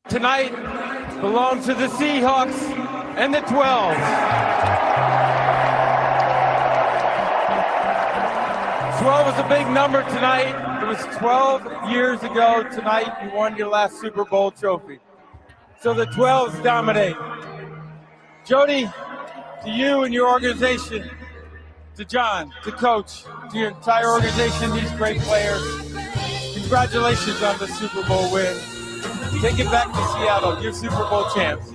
Tonight belongs to the Seahawks and the 12. 12 is a big number tonight. It was 12 years ago tonight you won your last Super Bowl trophy. So the 12s dominate. Jody, to you and your organization, to John, to Coach, to your entire organization, these great players, congratulations on the Super Bowl win. Take it back to Seattle. You're Super Bowl champs.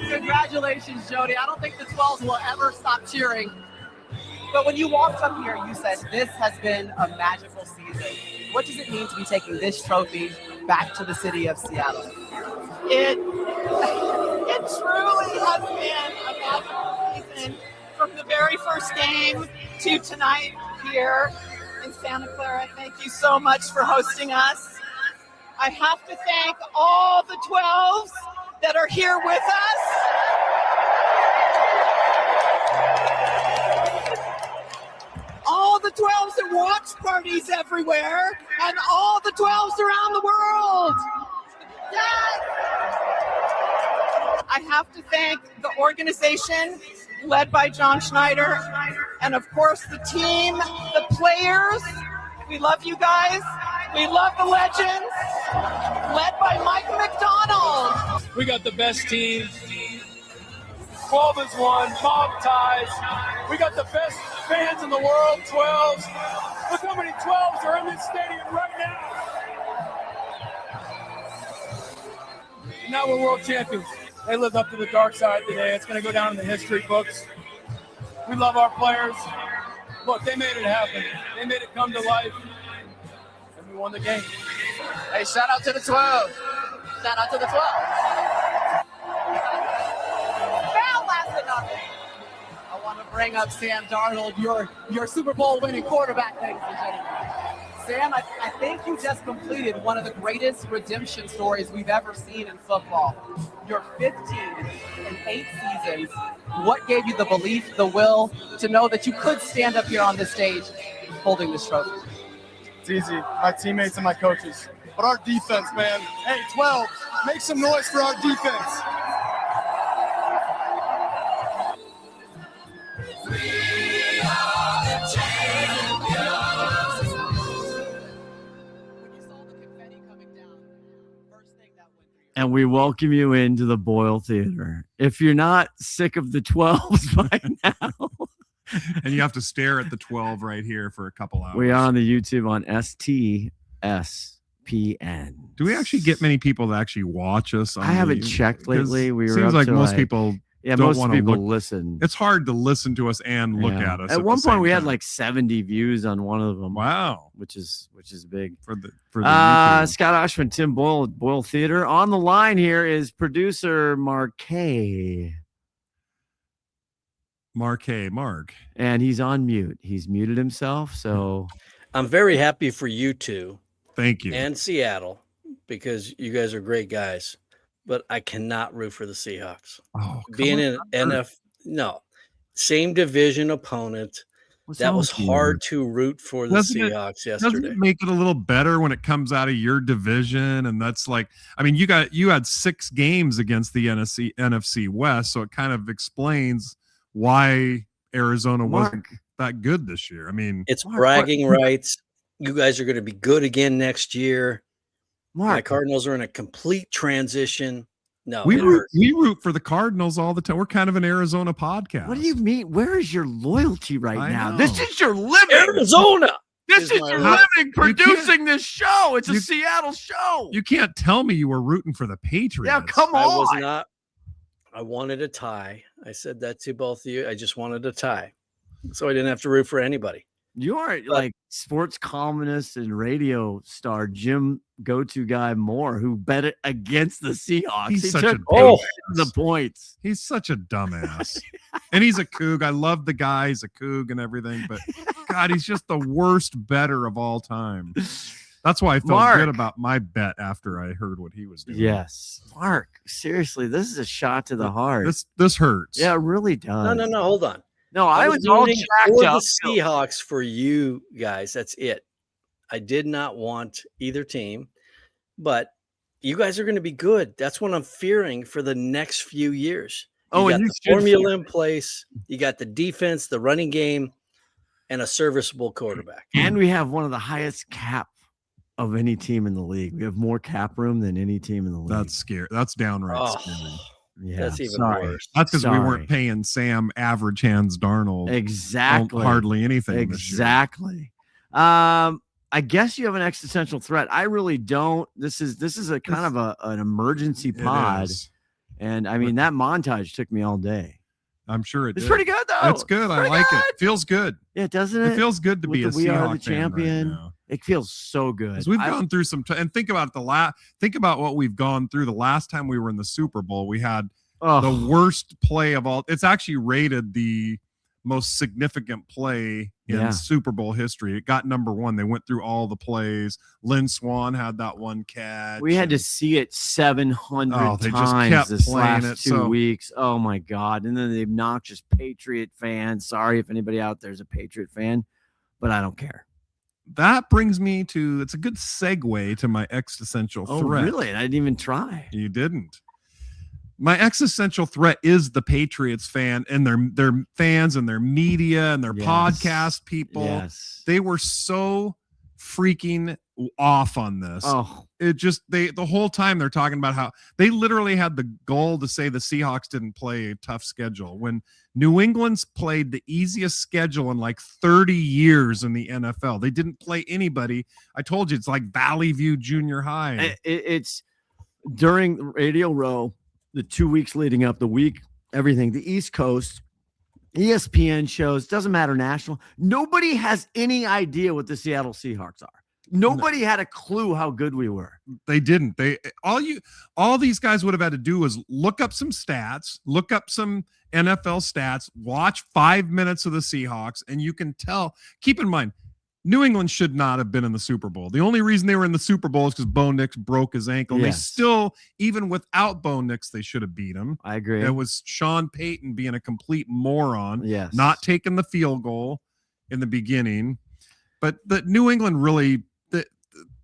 Congratulations, Jody. I don't think the 12s will ever stop cheering. But when you walked up here, you said this has been a magical season. What does it mean to be taking this trophy back to the city of Seattle? It truly has been a magical season from the very first game to tonight here in Santa Clara. Thank you so much for hosting us. I have to thank all the 12s that are here with us. All the 12s that watch parties everywhere, and all the 12s around the world. Yes! I have to thank the organization led by John Schneider, and of course the team, the players. We love you guys. We love the legends, led by Mike McDonald. We got the best team. 12 is one, mob ties. We got the best fans in the world, 12s. Look how many 12s are in this stadium right now. Now we're world champions. They lived up to the dark side today. It's going to go down in the history books. We love our players. Look, they made it happen. They made it come to life. And we won the game. Hey, shout out to the 12. Shout out to the 12. Foul last but not least. I want to bring up Sam Darnold, your Super Bowl winning quarterback, ladies and gentlemen. Sam, I think you just completed one of the greatest redemption stories we've ever seen in football. Your 15 and 8 seasons. What gave you the belief, the will to know that you could stand up here on this stage holding this trophy? It's easy. My teammates and my coaches. But our defense, man. Hey, 12, make some noise for our defense. We are the champions. When you saw the confetti coming down, first thing that went through your And we welcome you into the Boyle Theater. If you're not sick of the 12s by now, and you have to stare at the 12 right here for a couple hours. we are on the YouTube on STSPN. Do we actually get many people that actually watch us? I haven't checked lately. We were seems up like to most people. Yeah, don't most wanna people look. listen. It's hard to listen to us and look at us. At one the point, same we had time. like 70 views on one of them. Wow, which is big for the YouTube. Scott Oshman, Tim Boyle at Boyle Theater. On the line here is producer Mark, and he's on mute. He's muted himself. So I'm very happy for you two. Thank you. And Seattle, because you guys are great guys. But I cannot root for the Seahawks. Oh, being in same division opponent. That was hard to root for the Seahawks yesterday. Doesn't it make it a little better when it comes out of your division? And that's like, I mean, you had 6 games against the NFC West, so it kind of explains why Arizona wasn't that good this year. I mean, it's bragging rights. You guys are going to be good again next year. The Cardinals are in a complete transition. No, we root for the Cardinals all the time. We're kind of an Arizona podcast. what do you mean? Where is your loyalty right now? This is your living. Arizona. This is your living producing this show. It's a Seattle show. You can't tell me you were rooting for the Patriots. Yeah, come on. I was not. I wanted a tie. I said that to both of you. I just wanted a tie, so I didn't have to root for anybody. You are like sports columnist and radio star Jim Go-To Guy Moore, who bet it against the Seahawks. He's he such took the points. He's such a dumbass. And he's a Coug. I love the guy. He's a Coug and everything. But, God, he's just the worst better of all time. That's why I felt Mark. good about my bet after I heard what he was doing. Yes, Mark. Seriously, this is a shot to the heart. This hurts. Yeah, it really does. No. Hold on. No, I was all rooting jacked for up. the Seahawks for you guys. That's it. I did not want either team, but you guys are going to be good. That's what I'm fearing for the next few years. You got the formula in place. You got the defense, the running game, and a serviceable quarterback. And we have one of the highest cap of any team in the league. We have more cap room than any team in the league. That's scary. That's downright scary. Yeah, that's even worse. That's because we weren't paying Sam average hands Darnold exactly hardly anything. Exactly. I guess you have an existential threat. I really don't. This is a kind of an emergency pod, and I mean that montage took me all day. I'm sure it's pretty good though. It's good. I like it. Feels good. Yeah, doesn't it? It feels good to be a Seahawks We Are the Champion. Right now. It feels so good. We've gone through some and think about think about what we've gone through. The last time we were in the Super Bowl, we had the worst play of all. It's actually rated the most significant play in Super Bowl history. It got number 1. They went through all the plays. Lynn Swann had that one catch. We had to see it 700 they times just kept this playing last it, 2 weeks. Oh my God. And then the obnoxious Patriot fans. Sorry if anybody out there is a Patriot fan, but I don't care. That brings me to, it's a good segue to my existential threat. Oh, really? I didn't even try. You didn't. My existential threat is the Patriots fan and their fans and their media and their podcast people. Yes. They were so freaking off on this. Oh, it just, the whole time they're talking about how they literally had the goal to say the Seahawks didn't play a tough schedule when New England's played the easiest schedule in like 30 years in the NFL. They didn't play anybody. I told you, it's like Valley View Junior High. It's during Radio Row, the 2 weeks leading up, the week, everything, the East Coast, ESPN shows, doesn't matter, national. Nobody has any idea what the Seattle Seahawks are. Nobody had a clue how good we were. They didn't. All these guys would have had to do was look up some stats, look up some NFL stats, watch 5 minutes of the Seahawks, and you can tell. Keep in mind, New England should not have been in the Super Bowl. The only reason they were in the Super Bowl is because Bo Nix broke his ankle. They still, even without Bo Nix, they should have beat him. I agree. It was Sean Payton being a complete moron, not taking the field goal in the beginning. But the New England really,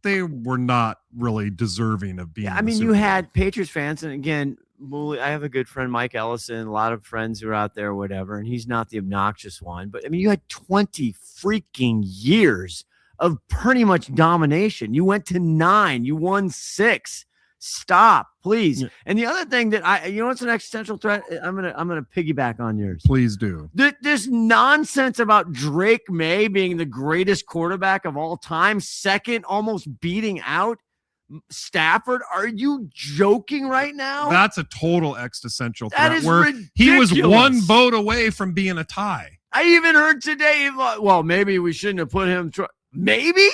they were not really deserving of being. I mean, you had Patriots fans, and again, I have a good friend, Mike Ellison, a lot of friends who are out there, whatever, and he's not the obnoxious one. But I mean, you had 20 freaking years of pretty much domination. You went to 9, you won 6. Stop, please. Yeah. And the other thing that you know, what's an existential threat? I'm gonna piggyback on yours. Please do. This nonsense about Drake May being the greatest quarterback of all time, second, almost beating out Stafford. Are you joking right now? That's a total existential threat. That is ridiculous. He was 1 vote away from being a tie. I even heard today, well, maybe we shouldn't have put him. Maybe.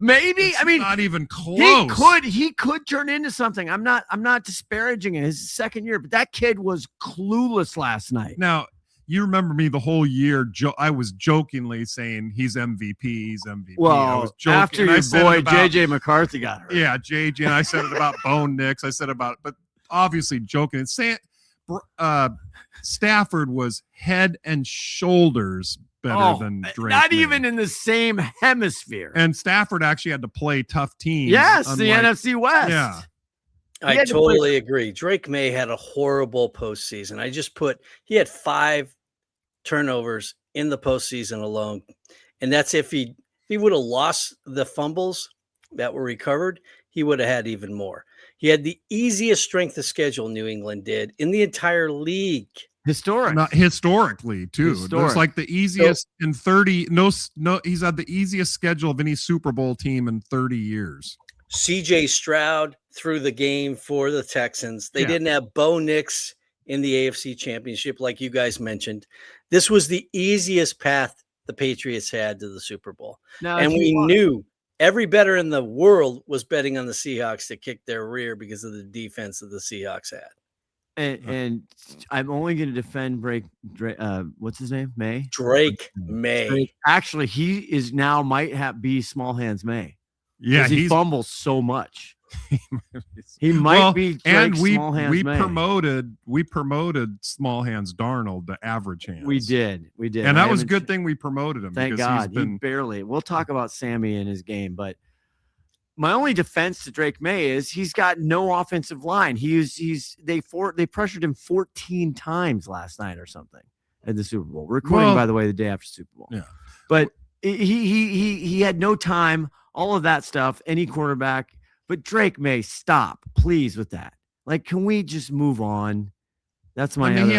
It's I mean, not even close. He could turn into something. I'm not disparaging it. His second year, but that kid was clueless last night. Now, you remember me the whole year. I was jokingly saying he's MVP. He's MVP. Well, I was joking. After your boy JJ McCarthy got hurt. Yeah, JJ. And I said it about Bo Nix. I said about, but obviously joking. And saying Stafford was head and shoulders better than Drake. Not even in the same hemisphere. And Stafford actually had to play tough teams. Yes, the NFC West. Yeah. I totally agree. Drake May had a horrible postseason. He had 5 turnovers in the postseason alone. And that's if he would have lost the fumbles that were recovered, he would have had even more. He had the easiest strength of schedule New England did in the entire league. Not historically too. It's like the easiest in 30. No, he's had the easiest schedule of any Super Bowl team in 30 years. CJ Stroud threw the game for the Texans. They didn't have Bo Nix in the AFC Championship, like you guys mentioned. This was the easiest path the Patriots had to the Super Bowl. And we knew every bettor in the world was betting on the Seahawks to kick their rear because of the defense that the Seahawks had. And I'm only going to defend Drake. What's his name? Drake May. Actually, he is now might be Small Hands May. Yeah, he he's fumbles so much. He might be Drake and Small Hands we May. promoted Small Hands Darnold to Average Hands. We did, and that was a good thing we promoted him. Thank because God, he's been he barely. We'll talk about Sammy in his game, but my only defense to Drake May is he's got no offensive line. They pressured him 14 times last night or something at the Super Bowl. We're recording, by the way, the day after Super Bowl. Yeah, but he had no time. All of that stuff. Any quarterback. But Drake May, stop, please, with that. Like, can we just move on? That's my. he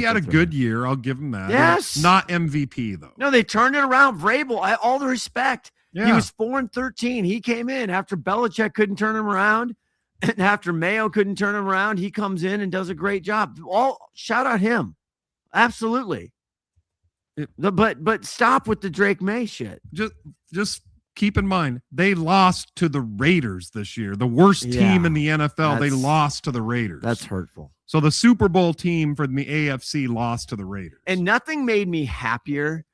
had a good year. I'll give him that. Yes, not MVP though. No, they turned it around. Vrabel, all the respect. Yeah. He was 4-13. He came in after Belichick couldn't turn him around, and after Mayo couldn't turn him around. He comes in and does a great job. All shout out him, absolutely. But stop with the Drake May shit. Just keep in mind, they lost to the Raiders this year, the worst team in the NFL. They lost to the Raiders. That's hurtful. So the Super Bowl team from the AFC lost to the Raiders. And nothing made me happier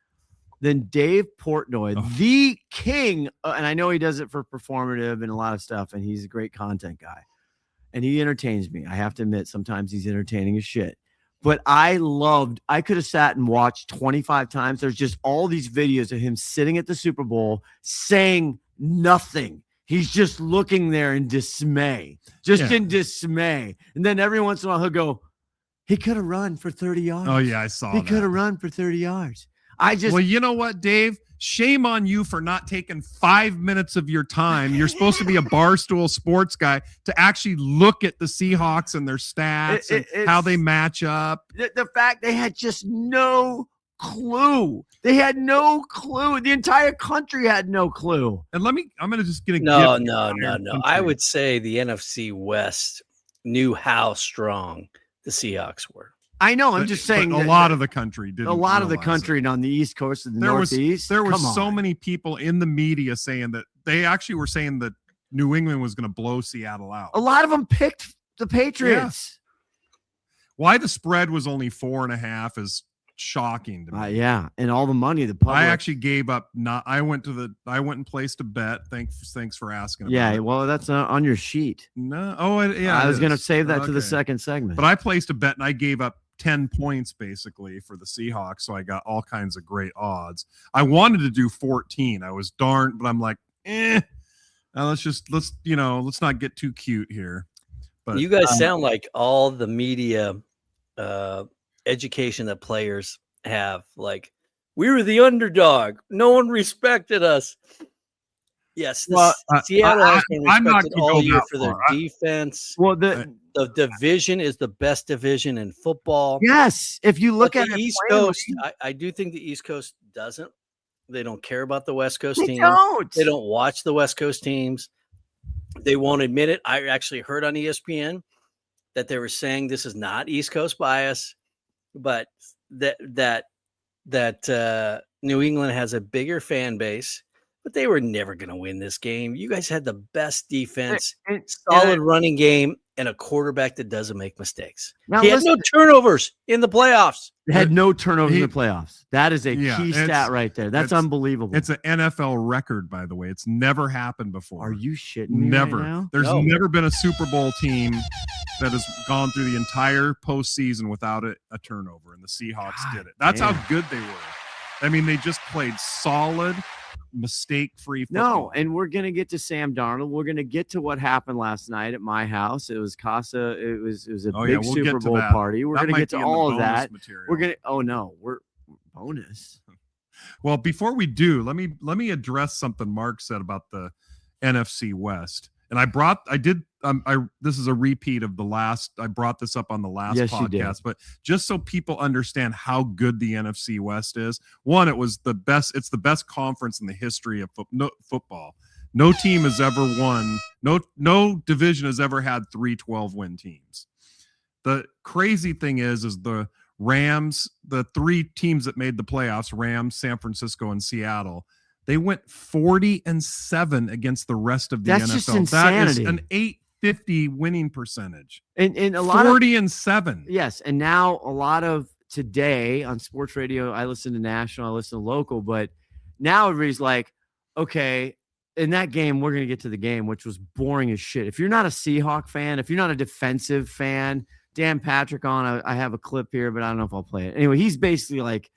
than Dave Portnoy, the king. And I know he does it for performative and a lot of stuff, and he's a great content guy. And he entertains me. I have to admit, sometimes he's entertaining as shit. But I could have sat and watched 25 times. There's just all these videos of him sitting at the Super Bowl saying nothing. He's just looking there in dismay, in dismay. And then every once in a while he'll go, he could have run for 30 yards. Oh, yeah, I saw that. He could have run for 30 yards. Well, you know what, Dave? Shame on you for not taking 5 minutes of your time. You're supposed to be a Barstool sports guy to actually look at the Seahawks and their stats and how they match up. The fact they had just no clue. They had no clue. The entire country had no clue. And I'm going to No. I would say the NFC West knew how strong the Seahawks were. I know. I'm just saying a lot of the country didn't. A lot of the country and on the East Coast and the Northeast. There were so many people in the media saying that they actually were saying that New England was going to blow Seattle out. A lot of them picked the Patriots. Yeah. Why the spread was only 4.5 is shocking to me. Yeah, and all the money the public. I actually gave up. I went and placed a bet. Thanks for asking. Yeah, well, that's on your sheet. No, I was going to save that to the second segment. But I placed a bet and I gave up 10 points basically for the Seahawks, so I got all kinds of great odds. I wanted to do 14. I was darned, but I'm like, let's not get too cute here. But you guys sound like all the media education that players have. Like, we were the underdog. No one respected us. Yes, Seattle has been respected all year for their defense. Well, the division is the best division in football. Yes, if you look at the East Coast, I do think the East Coast doesn't. They don't care about the West Coast teams. They don't watch the West Coast teams. They won't admit it. I actually heard on ESPN that they were saying this is not East Coast bias, but that New England has a bigger fan base. But they were never going to win this game. You guys had the best defense, solid running game, and a quarterback that doesn't make mistakes. He had no turnovers in the playoffs. They had no turnovers in the playoffs. That is a key stat right there. That's unbelievable. It's an NFL record, by the way. It's never happened before. Are you shitting me Never. right now? There's never been a Super Bowl team that has gone through the entire postseason without a turnover, and the Seahawks did it. That's how good they were. I mean, they just played solid, mistake-free football. No, and we're going to get to Sam Darnold. We're going to get to what happened last night at my house. It was Casa. It was a big Super Bowl party. We're going to get to all of that. Material. We're going to we're bonus. Well, before we do, let me address something Mark said about the NFC West. And this is a repeat of I brought this up on the last podcast, but just so people understand how good the NFC West is. One, it's the best conference in the history of football. No team has ever won. No division has ever had 3 12-win teams. The crazy thing is the Rams, the 3 teams that made the playoffs, Rams, San Francisco, and Seattle, they went 40-7 against the rest of the NFL. Just insanity. That is an 850 winning percentage. And a lot 40-7. Yes, and now a lot of today on sports radio, I listen to national, I listen to local, but now everybody's like, okay, in that game, we're going to get to the game, which was boring as shit. If you're not a Seahawk fan, if you're not a defensive fan, Dan Patrick I have a clip here, but I don't know if I'll play it. Anyway, he's basically like,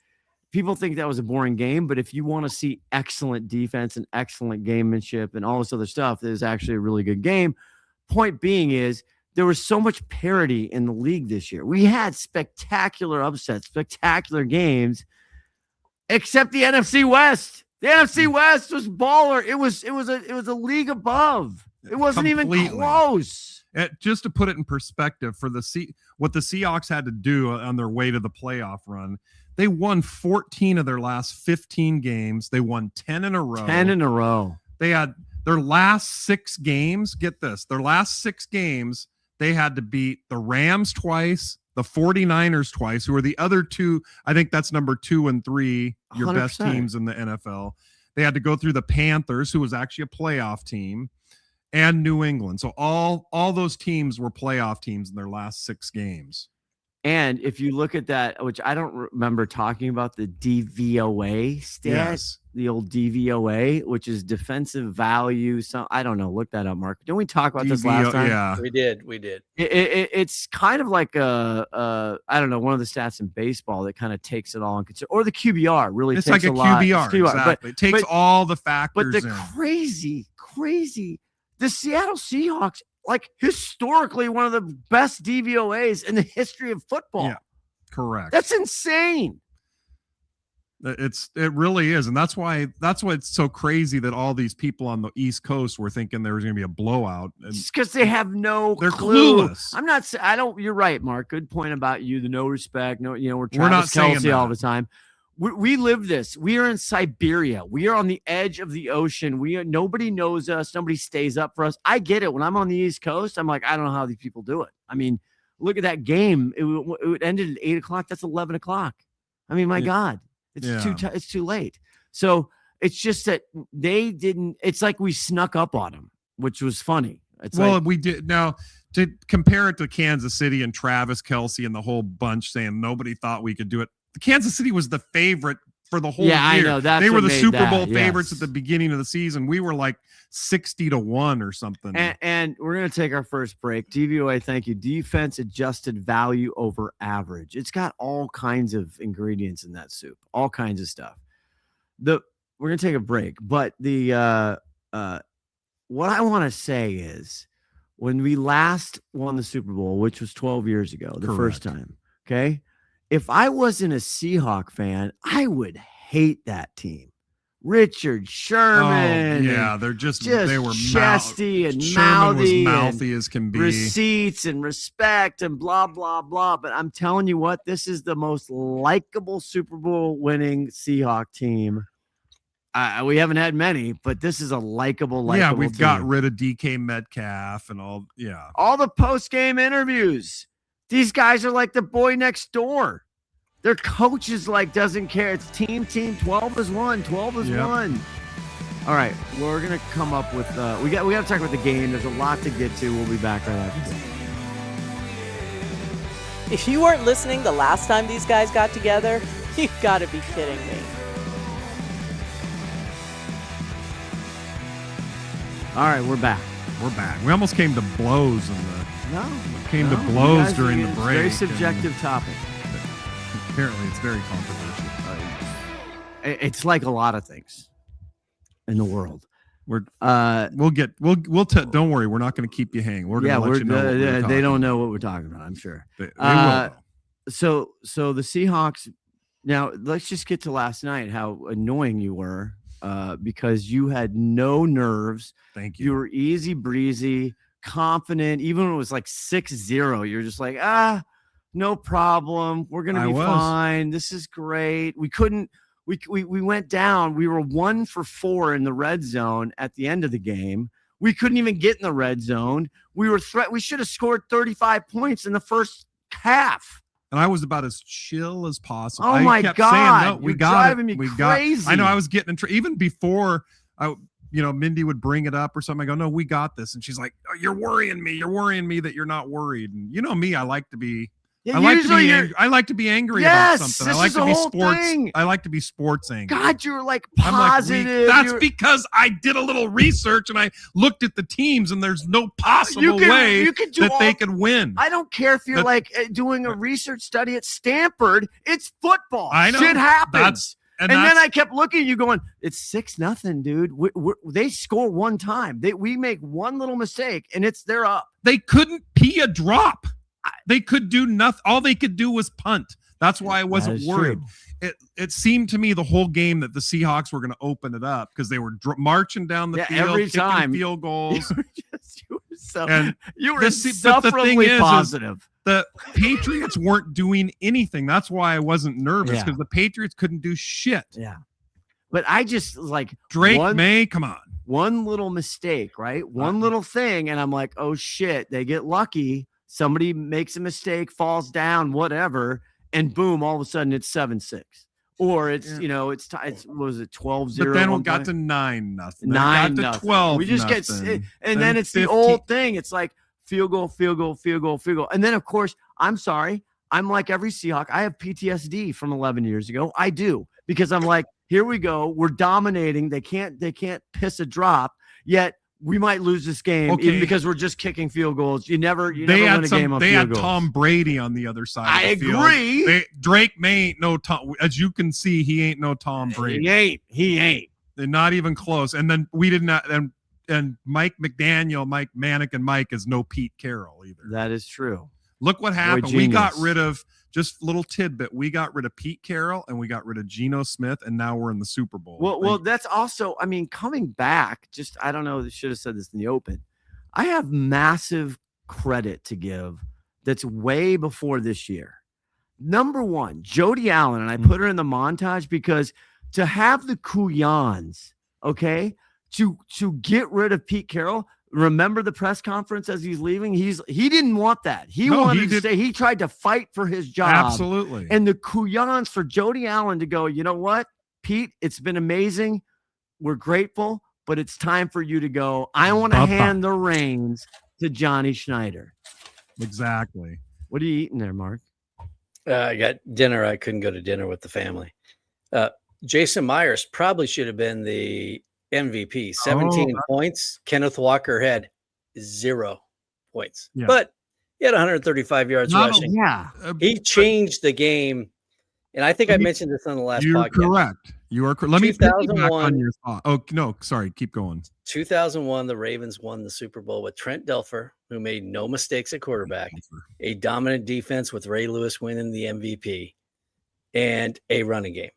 people think that was a boring game, but if you want to see excellent defense and excellent gamemanship and all this other stuff, it is actually a really good game. Point being is there was so much parity in the league this year. We had spectacular upsets, spectacular games, except the NFC West. The NFC West was baller. It was a league above. It wasn't Completely. even close. Just to put it in perspective, for what the Seahawks had to do on their way to the playoff run, they won 14 of their last 15 games. They won 10 in a row. 10 in a row. They had their last 6 games. Get this. Their last 6 games, they had to beat the Rams twice, the 49ers twice, who are the other two. I think that's number 2 and 3, your 100%. best teams in the NFL. They had to go through the Panthers, who was actually a playoff team, and New England. So all those teams were playoff teams in their last 6 games. And if you look at that, which I don't remember talking about, the DVOA stat, Yes. the old DVOA, which is defensive value. So I don't know. Look that up, Mark. Didn't we talk about this last time? Yeah. We did. It's kind of like I don't know, one of the stats in baseball that kind of takes it all in consideration, or the QBR really It's takes like a a lot. QBR. It's QBR. Exactly. It takes all the factors But the in. crazy, the Seattle Seahawks, like historically one of the best DVOAs in the history of football. Yeah, correct. That's insane. It really is, and that's why it's so crazy that all these people on the East Coast were thinking there was going to be a blowout. And Just because they have no they're clue. clueless. I'm not. I don't. You're right, Mark. Good point about you. The no respect. No, we're We're Travis not saying Kelce all that. the time. We live this. We are in Siberia. We are on the edge of the ocean. Nobody knows us. Nobody stays up for us. I get it. When I'm on the East Coast, I'm like, I don't know how these people do it. I mean, look at that game. It ended at 8:00. That's 11:00. I mean, my God, it's too late. So it's just that they didn't. It's like we snuck up on them, which was funny. We did. Now, to compare it to Kansas City and Travis Kelce and the whole bunch saying nobody thought we could do it. The Kansas City was the favorite for the whole year. I know. They were the Super Bowl favorites yes. at the beginning of the season. We were like 60-1 or something. And we're going to take our first break. DVOA, thank you. Defense adjusted value over average. It's got all kinds of ingredients in that soup, all kinds of stuff. We're going to take a break, but what I want to say is when we last won the Super Bowl, which was 12 years ago, the first time, okay? If I wasn't a Seahawk fan, I would hate that team. Richard Sherman. Oh, yeah, they're just they were chesty and Sherman mouthy, was mouthy as can be. Receipts and respect and blah blah blah. But I'm telling you what, this is the most likable Super Bowl winning Seahawk team. We haven't had many, but this is a likable. Yeah, we've team. got rid of DK Metcalf and all. Yeah, all the post game interviews. These guys are like the boy next door. Their coach is like, doesn't care. It's team. 12 is 1. 12 is 1. All right. We're going to come up with, we got to talk about the game. There's a lot to get to. We'll be back right after this. If you weren't listening the last time these guys got together, you got to be kidding me. All right. We're back. We almost came to blows in the. To blows during the break. Very subjective topic. Apparently, it's very controversial. It's like a lot of things in the world. Don't worry, we're not going to keep you hanging. We're going to let you know. They don't know what we're talking about. I'm sure. They will. So the Seahawks. Now let's just get to last night. How annoying you were, because you had no nerves. Thank you. You were easy breezy. Confident, even when it was like 6-0, you're just like, no problem. We're gonna be fine. This is great. We went down. We were 1 for 4 in the red zone at the end of the game. We couldn't even get in the red zone. We should have scored 35 points in the first half. And I was about as chill as possible. Oh my God! Saying, no, we got driving it. me crazy. I know. I was getting even before Mindy would bring it up or something. I go, no, we got this. And she's like, oh, you're worrying me. You're worrying me that you're not worried. And you know me, I like to be Yeah, I like to usually be you're- angry. I like to be angry Yes, about something. I this like is to the be whole sports. thing. I like to be sports angry. God, you're like I'm like, positive. that's you're- because I did a little research and I looked at the teams, and there's no possible way you could do that they all- could win. I don't care if you're That's- doing a research study at Stanford. It's football. I know. Shit happens. And then that's- I kept looking at you going, it's 6-0, dude. They score one time. We make one little mistake, and they're up. They couldn't pee a drop. They could do nothing. All they could do was punt. That's why I wasn't worried. It seemed to me the whole game that the Seahawks were going to open it up because they were marching down the field, every kicking time. field goals. And you were but the insufferably thing is positive. the Patriots weren't doing anything. That's why I wasn't nervous, Yeah. because the Patriots couldn't do shit. Yeah. But I just like Drake May, come on. One little mistake, right? One little thing, and I'm like, oh shit, they get lucky. Somebody makes a mistake, falls down, whatever, and boom, all of a sudden it's 7-6. Or it's, it's what was it, 12-0? But then we got to 9-0. 9-0. Got to 12. We just get, and then it's 15. The old thing. It's like field goal, field goal, field goal, field goal. And then, of course, I'm sorry. I'm like every Seahawk. I have PTSD from 11 years ago. I do, because I'm like, here we go. We're dominating. They can't piss a drop. Yet we might lose this game even because we're just kicking field goals. You never win a game on They field had goals. Tom Brady on the other side. I of the field. agree. Drake May ain't no Tom. As you can see, he ain't no Tom Brady. He ain't. They're not even close. And then we did not. And Mike McDaniel, Mike Manick, and Mike is no Pete Carroll either. That is true. Look what happened. Boy, We got rid of, just a little tidbit, we got rid of Pete Carroll and we got rid of Geno Smith, and now we're in the Super Bowl. Well, that's also, I mean, coming back, just, I don't know, they should have said this in the open. I have massive credit to give that's way before this year. Number one, Jody Allen, and I put her in the montage because to have the Kuyans, okay, to get rid of Pete Carroll. Remember the press conference as he's leaving? He didn't want that. He wanted to stay. He tried to fight for his job. Absolutely. And the Kuyans for Jody Allen to go, you know what, Pete, it's been amazing. We're grateful, but it's time for you to go. I want to hand the reins to Johnny Schneider. Exactly. What are you eating there, Mark? I got dinner. I couldn't go to dinner with the family. Jason Myers probably should have been the MVP. 17 points. Kenneth Walker had 0 points, but he had 135 yards rushing. He changed the game, and I think I mentioned this on the last podcast. Correct. You are correct. Let me piggyback on your thought. Oh no, sorry. Keep going. 2001, the Ravens won the Super Bowl with Trent Dilfer, who made no mistakes at quarterback, a dominant defense with Ray Lewis winning the MVP, and a running game.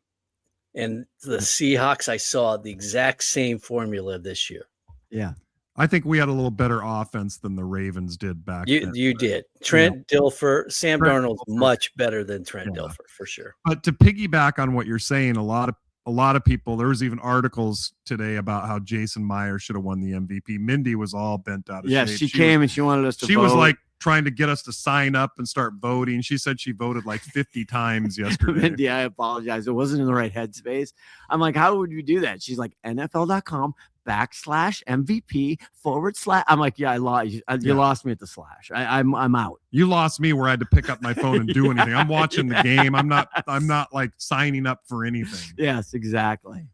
And the Seahawks, I saw the exact same formula this year. Yeah. I think we had a little better offense than the Ravens did back then. You did. Trent Dilfer, Sam Darnold's much better than Trent Dilfer for sure. But to piggyback on what you're saying, a lot of people, there was even articles today about how Jason Myers should have won the MVP. Mindy was all bent out of shape. She came and she wanted us to vote. She was like trying to get us to sign up and start voting. She said she voted like 50 times yesterday. Mindy, I apologize. It wasn't in the right headspace. I'm like, how would you do that? She's like, NFL.com/MVP/. I'm like, yeah, I lost. You lost me at the slash. I'm out. You lost me where I had to pick up my phone and do anything. I'm watching the game. I'm not like signing up for anything. Yes, exactly.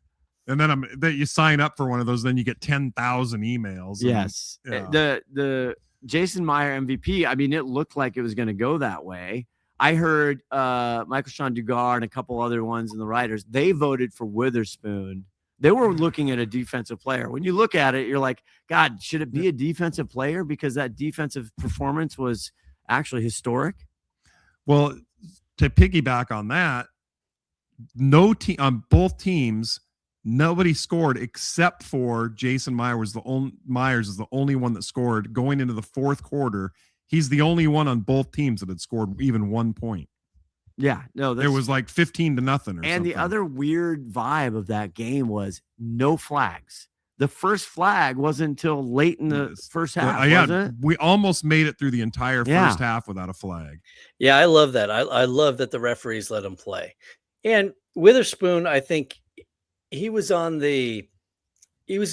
And then you sign up for one of those, then you get 10,000 emails. Yes. The Jason Meyer MVP, I mean, it looked like it was going to go that way. I heard Michael Sean Dugard and a couple other ones in the writers, they voted for Witherspoon. They were looking at a defensive player. When you look at it, you're like, God, should it be a defensive player? Because that defensive performance was actually historic. Well, to piggyback on that, no team on both teams, nobody scored except for Jason Myers is the only one that scored going into the fourth quarter. He's the only one on both teams that had scored even 1 point. Yeah, no, it was like 15-0 or something. And the other weird vibe of that game was no flags. The first flag wasn't until late in the first half. Wasn't it? We almost made it through the entire first half without a flag. Yeah, I love that. I love that the referees let him play. And Witherspoon, I think he was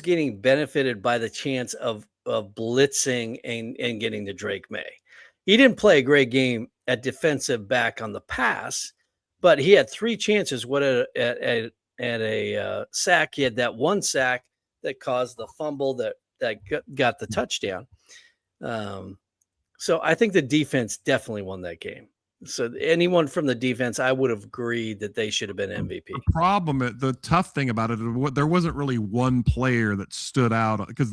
getting benefited by the chance of blitzing and getting to Drake May. He didn't play a great game at defensive back on the pass, but he had 3 chances. What at a sack, he had that one sack that caused the fumble that got the touchdown. So I think the defense definitely won that game. So anyone from the defense, I would have agreed that they should have been MVP. The tough thing about it, there wasn't really one player that stood out because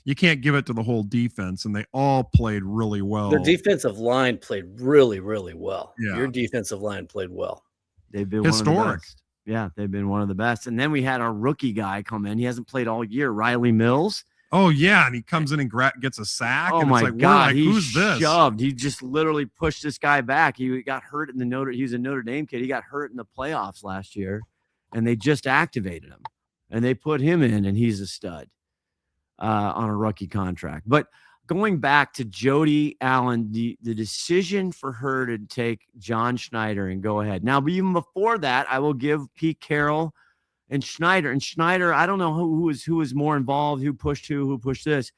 you can't give it to the whole defense, and they all played really well. Their defensive line played really, really well. Yeah. Your defensive line played well. They've been historic. One of the best. Yeah, they've been one of the best. And then we had our rookie guy come in. He hasn't played all year, Riley Mills. Oh yeah, and he comes in and gets a sack. Oh and my it's like, God, who's this? Shoved. He just literally pushed this guy back. He got hurt in he was a Notre Dame kid. He got hurt in the playoffs last year, and they just activated him, and they put him in, and he's a stud on a rookie contract. But going back to Jody Allen, the decision for her to take John Schneider and go ahead. Now, even before that, I will give Pete Carroll and Schneider. And Schneider, I don't know who was more involved, who pushed this.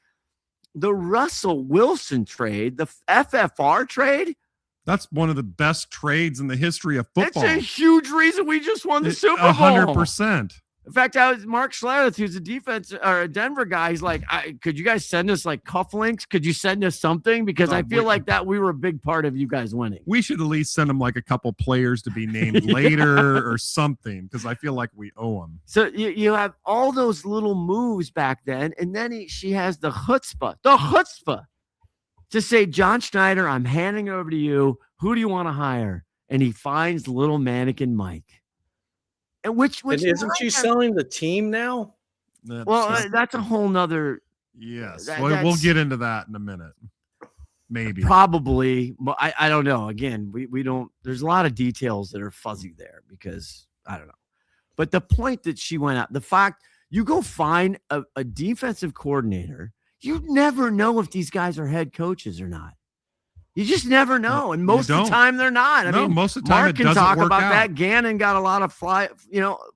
The Russell Wilson trade, the FFR trade. That's one of the best trades in the history of football. It's a huge reason we just won the Super Bowl. 100%. In fact, Mark Schlereth, who's a defense or a Denver guy, he's like, could you guys send us like cufflinks? Could you send us something? Because I feel like that we were a big part of you guys winning. We should at least send them like a couple players to be named later or something, because I feel like we owe them. So you have all those little moves back then, and then she has the chutzpah to say, John Schneider, I'm handing it over to you. Who do you want to hire? And he finds little mannequin Mike. And which isn't she selling the team now? That's a whole nother. Yes, we'll get into that in a minute. Maybe, probably. I don't know. Again, we don't. There's a lot of details that are fuzzy there because I don't know. But the point that she went out, the fact you go find a defensive coordinator, you never know if these guys are head coaches or not. You just never know, and most of the time they're not. I mean, most of the time Mark it can doesn't talk work about out. that. Gannon got a lot of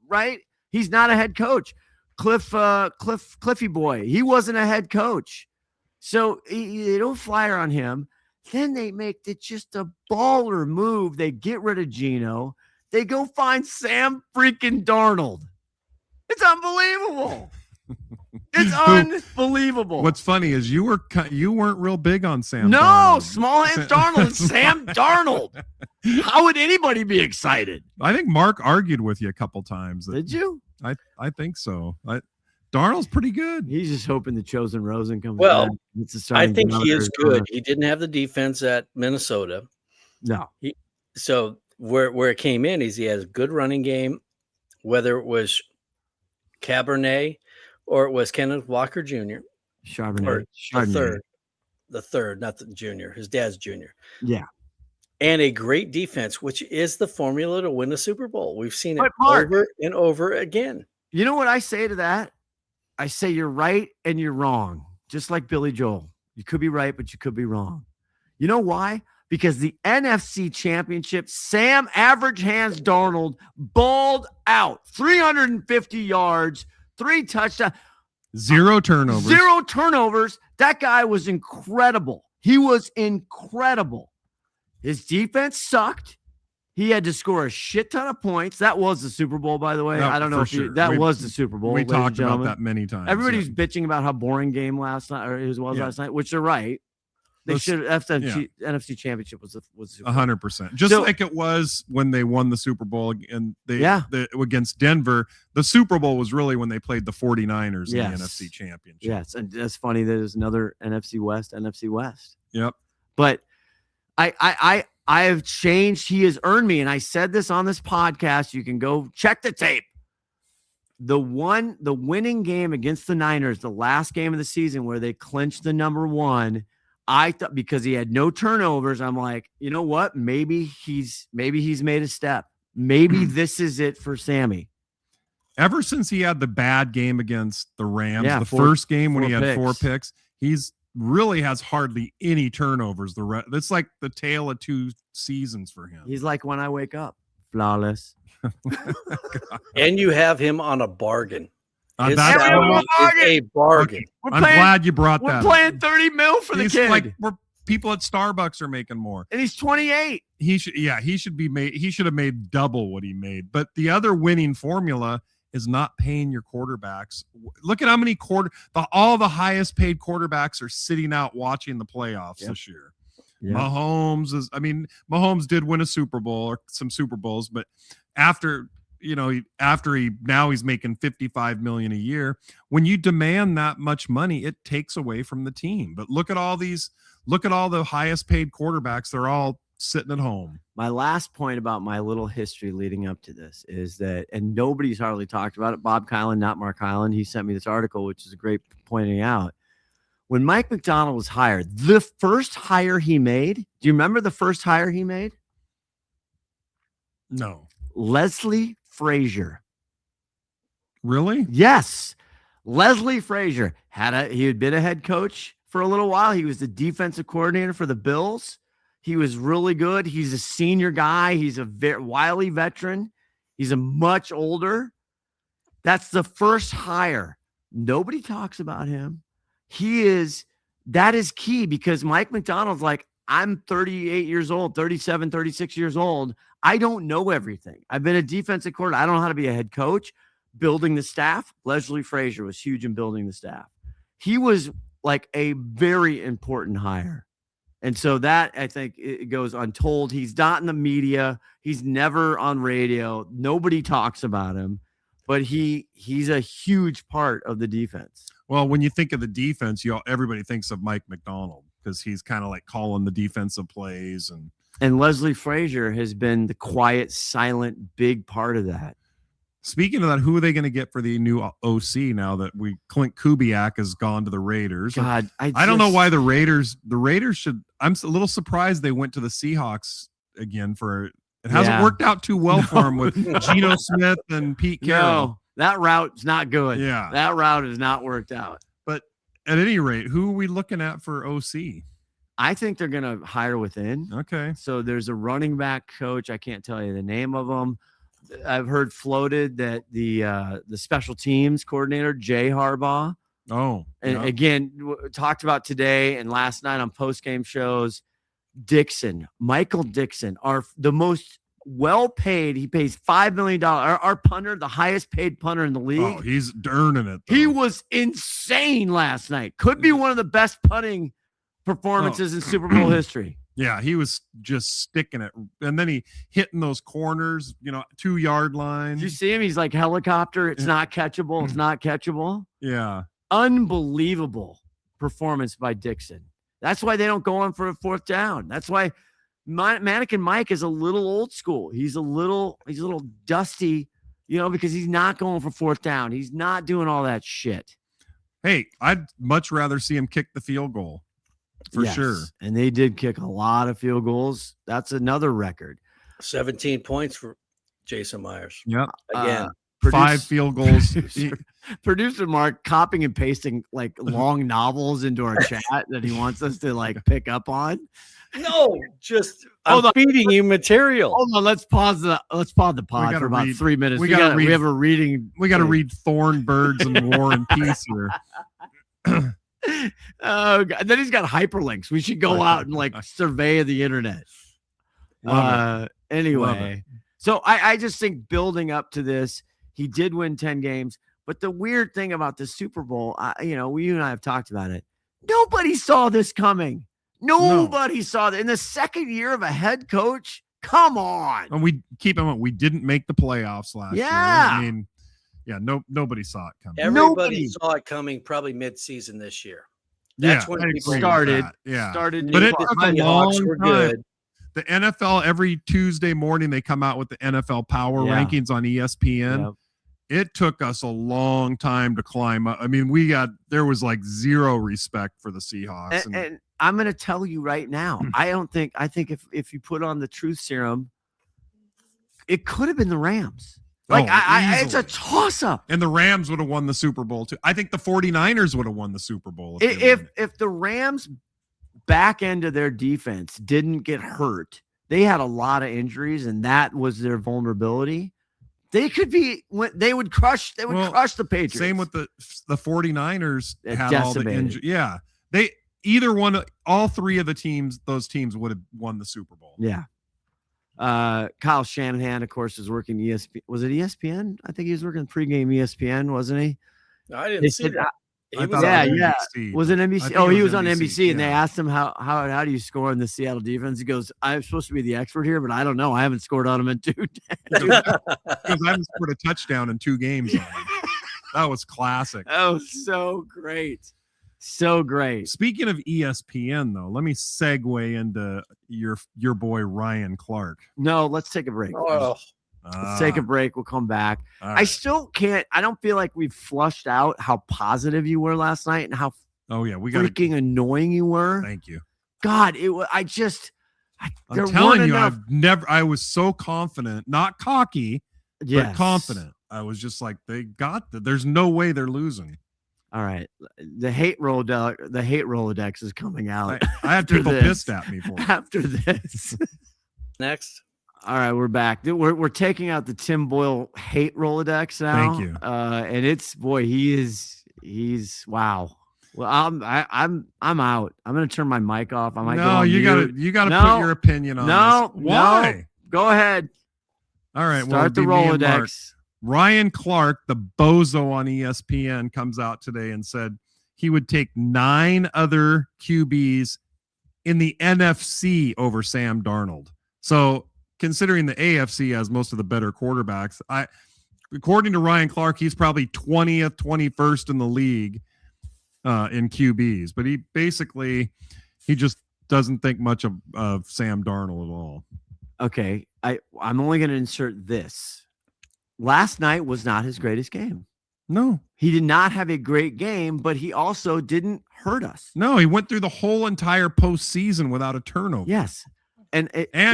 right? He's not a head coach. Cliffy boy, he wasn't a head coach, so they don't flyer on him. Then they make it just a baller move. They get rid of Geno. They go find Sam freaking Darnold. It's unbelievable. It's unbelievable. What's funny is you weren't real big on Sam. No, Darnold. small hands Darnold and Sam Darnold. How would anybody be excited? I think Mark argued with you a couple times. Did you? I think so. Darnold's pretty good. He's just hoping the Chosen Rosen comes well, back. I think he is good. He didn't have the defense at Minnesota. No. So where it came in is he has a good running game, whether it was Cabernet or it was Kenneth Walker Jr. Charbonnet. The third, not the junior. His dad's junior. Yeah. And a great defense, which is the formula to win a Super Bowl. We've seen it Mark, over and over again. You know what I say to that? I say you're right and you're wrong. Just like Billy Joel. You could be right, but you could be wrong. You know why? Because the NFC Championship, Sam Average Hands Darnold balled out. 350 yards, 3 touchdowns. 0 turnovers. 0 turnovers. That guy was incredible. He was incredible. His defense sucked. He had to score a shit ton of points. That was the Super Bowl, by the way. No, I don't know if sure. that was the Super Bowl. We talked about that many times. Everybody's bitching about how boring game last night last night, which they're right. They should NFC Championship was 100%. Just like it was when they won the Super Bowl and against Denver. The Super Bowl was really when they played the 49ers in the NFC Championship. Yes, and that's funny. There's another NFC West. Yep. But I have changed. He has earned me, and I said this on this podcast. You can go check the tape. The winning game against the Niners, the last game of the season where they clinched the number 1. I thought because he had no turnovers, I'm like, you know what? Maybe he's made a step. Maybe this is it for Sammy. Ever since he had the bad game against the Rams, first game when he had 4 picks, he's really has hardly any turnovers. It's like the tale of 2 seasons for him. He's like when I wake up, flawless. And you have him on a bargain. That's a bargain. I'm glad you brought that. We're playing $30 million for the kid. Like we're People at Starbucks are making more. And he's 28. He should have made double what he made. But the other winning formula is not paying your quarterbacks. Look at how many all the highest paid quarterbacks are sitting out watching the playoffs this year. Yep. Mahomes did win a Super Bowl or some Super Bowls, but after he's making $55 million a year. When you demand that much money, it takes away from the team. But look at all the highest paid quarterbacks. They're all sitting at home. My last point about my little history leading up to this is that, and nobody's hardly talked about it. Bob Kylan, not Mark Kylan, he sent me this article, which is a great pointing out. When Mike McDonald was hired, the first hire he made, do you remember the first hire he made? No. Leslie Frazier. Really? Yes. Leslie Frazier he had been a head coach for a little while. He was the defensive coordinator for the Bills. He was really good. He's a senior guy. He's a wily veteran. He's a much older. That's the first hire. Nobody talks about him. That is key because Mike McDonald's like, I'm 38 years old, 37, 36 years old. I don't know everything. I've been a defensive coordinator. I don't know how to be a head coach. Building the staff, Leslie Frazier was huge in building the staff. He was like a very important hire. And so that, I think, it goes untold. He's not in the media. He's never on radio. Nobody talks about him, but he's a huge part of the defense. Well, when you think of the defense, everybody thinks of Mike McDonald because he's kind of like calling the defensive plays. And Leslie Frazier has been the quiet, silent, big part of that. Speaking of that, who are they going to get for the new OC now that Clint Kubiak has gone to the Raiders? God, I don't know why the Raiders should. I'm a little surprised they went to the Seahawks again it hasn't worked out too well for them with Geno Smith and Pete Carroll. No, that route's not good. Yeah. That route has not worked out. But at any rate, who are we looking at for OC? I think they're going to hire within. Okay. So there's a running back coach. I can't tell you the name of him. I've heard floated that the special teams coordinator, Jay Harbaugh. Oh, and again, talked about today and last night on post-game shows. Michael Dixon, are the most well-paid. He pays $5 million. Our punter, the highest paid punter in the league. Oh, he's earning it, though. He was insane last night. Could be one of the best punting performances in Super Bowl history. Yeah, he was just sticking it. And then he hitting those corners, 2-yard lines. Did you see him? He's like helicopter. It's not catchable. It's not catchable. Yeah. Unbelievable performance by Dixon. That's why they don't go on for a fourth down. That's why Mannequin Mike is a little old school. He's a little dusty, because he's not going for fourth down. He's not doing all that shit. Hey, I'd much rather see him kick the field goal. For sure. And they did kick a lot of field goals. That's another record. 17 points for Jason Myers. Yep. Again. 5 field goals. Producer Mark copying and pasting like long novels into our chat that he wants us to like pick up on. No, I'm feeding you material. Hold on, let's pause the pod for about 3 minutes. We have a reading. We got to read Thornburgs and War and Peace here. Oh, God. Then he's got hyperlinks. We should go out and like survey the internet. Anyway, so I just think building up to this, he did win 10 games. But the weird thing about the Super Bowl, you and I have talked about it. Nobody saw this coming. Nobody saw that in the second year of a head coach. Come on. And we keep in mind, we didn't make the playoffs last year. I mean, nobody saw it coming. Everybody saw it coming probably mid-season this year. That's when people started. But it took a long time. Good. The NFL, every Tuesday morning, they come out with the NFL Power Rankings on ESPN. Yep. It took us a long time to climb up. I mean, there was like zero respect for the Seahawks. And I'm going to tell you right now, I think if you put on the truth serum, it could have been the Rams. Like, it's a toss-up. And the Rams would have won the Super Bowl, too. I think the 49ers would have won the Super Bowl. If the Rams' back end of their defense didn't get hurt, they had a lot of injuries, and that was their vulnerability. They would crush the Patriots. Same with the 49ers had all the injuries. Yeah. all three of those teams would have won the Super Bowl. Yeah. Kyle Shanahan, of course, is working ESPN. Was it ESPN? I think he was working pregame ESPN, wasn't he? I didn't see that. I thought it was NBC. Was it NBC? I Oh, think he was on NBC, and yeah. they asked him how do you score in the Seattle defense? He goes, I'm supposed to be the expert here, but I don't know. I haven't scored on him in 2 days. Because I haven't scored a touchdown in 2 games. That was classic. Oh, so great. So great. Speaking of ESPN, though, let me segue into your boy Ryan Clark. No, let's take a break. Let's take a break. We'll come back. Right. I still can't. I don't feel like we've flushed out how positive you were last night and how freaking annoying you were. Thank you. God, it was. I'm telling you, I was so confident, not cocky, but confident. I was just like, they got that. There's no way they're losing. All right, the hate Rolodex is coming out. I had people pissed at me for it. After this. Next. All right, we're back. We're taking out the Tim Boyle hate Rolodex now. Thank you. And it's he's wow. Well, I'm out. I'm gonna turn my mic off. I might go on you gotta put your opinion on this. Why? No, go ahead. All right, start the Rolodex. Ryan Clark, the bozo on ESPN, comes out today and said he would take 9 other QBs in the NFC over Sam Darnold. So considering the AFC has most of the better quarterbacks, according to Ryan Clark, he's probably 20th, 21st in the league in QBs. But he just doesn't think much of Sam Darnold at all. Okay, I'm only going to insert this. Last night was not his greatest game. No. He did not have a great game, but he also didn't hurt us. No, he went through the whole entire postseason without a turnover. Yes. And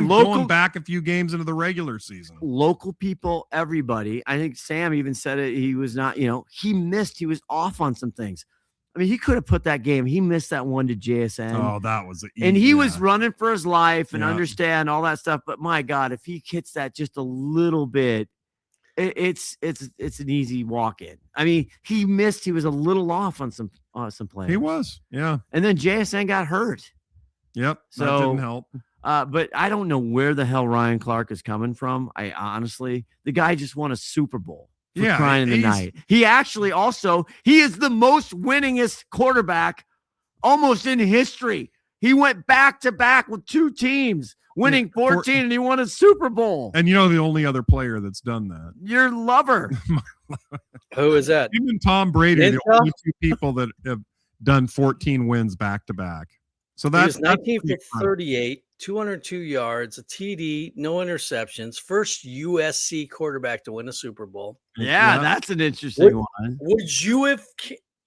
going back a few games into the regular season. Local people, everybody. I think Sam even said it. He was not, he missed. He was off on some things. I mean, he could have put that game. He missed that one to JSN. Oh, that was and he was running for his life and understand all that stuff. But my God, if he hits that just a little bit, it's an easy walk in. I mean, he missed. He was a little off on some plays. He was, yeah. And then JSN got hurt. Yep, so that didn't help. But I don't know where the hell Ryan Clark is coming from. I honestly, the guy just won a Super Bowl. For crying in the night. He actually he is the most winningest quarterback almost in history. He went back to back with 2 teams, winning 14, and he won a Super Bowl. And the only other player that's done that. Your lover. Who is that? Him and Tom Brady are the only 2 people that have done 14 wins back to back. So that's 19 for 38, 202 yards, a TD, no interceptions. First USC quarterback to win a Super Bowl. Yeah, that's an interesting one. Would you have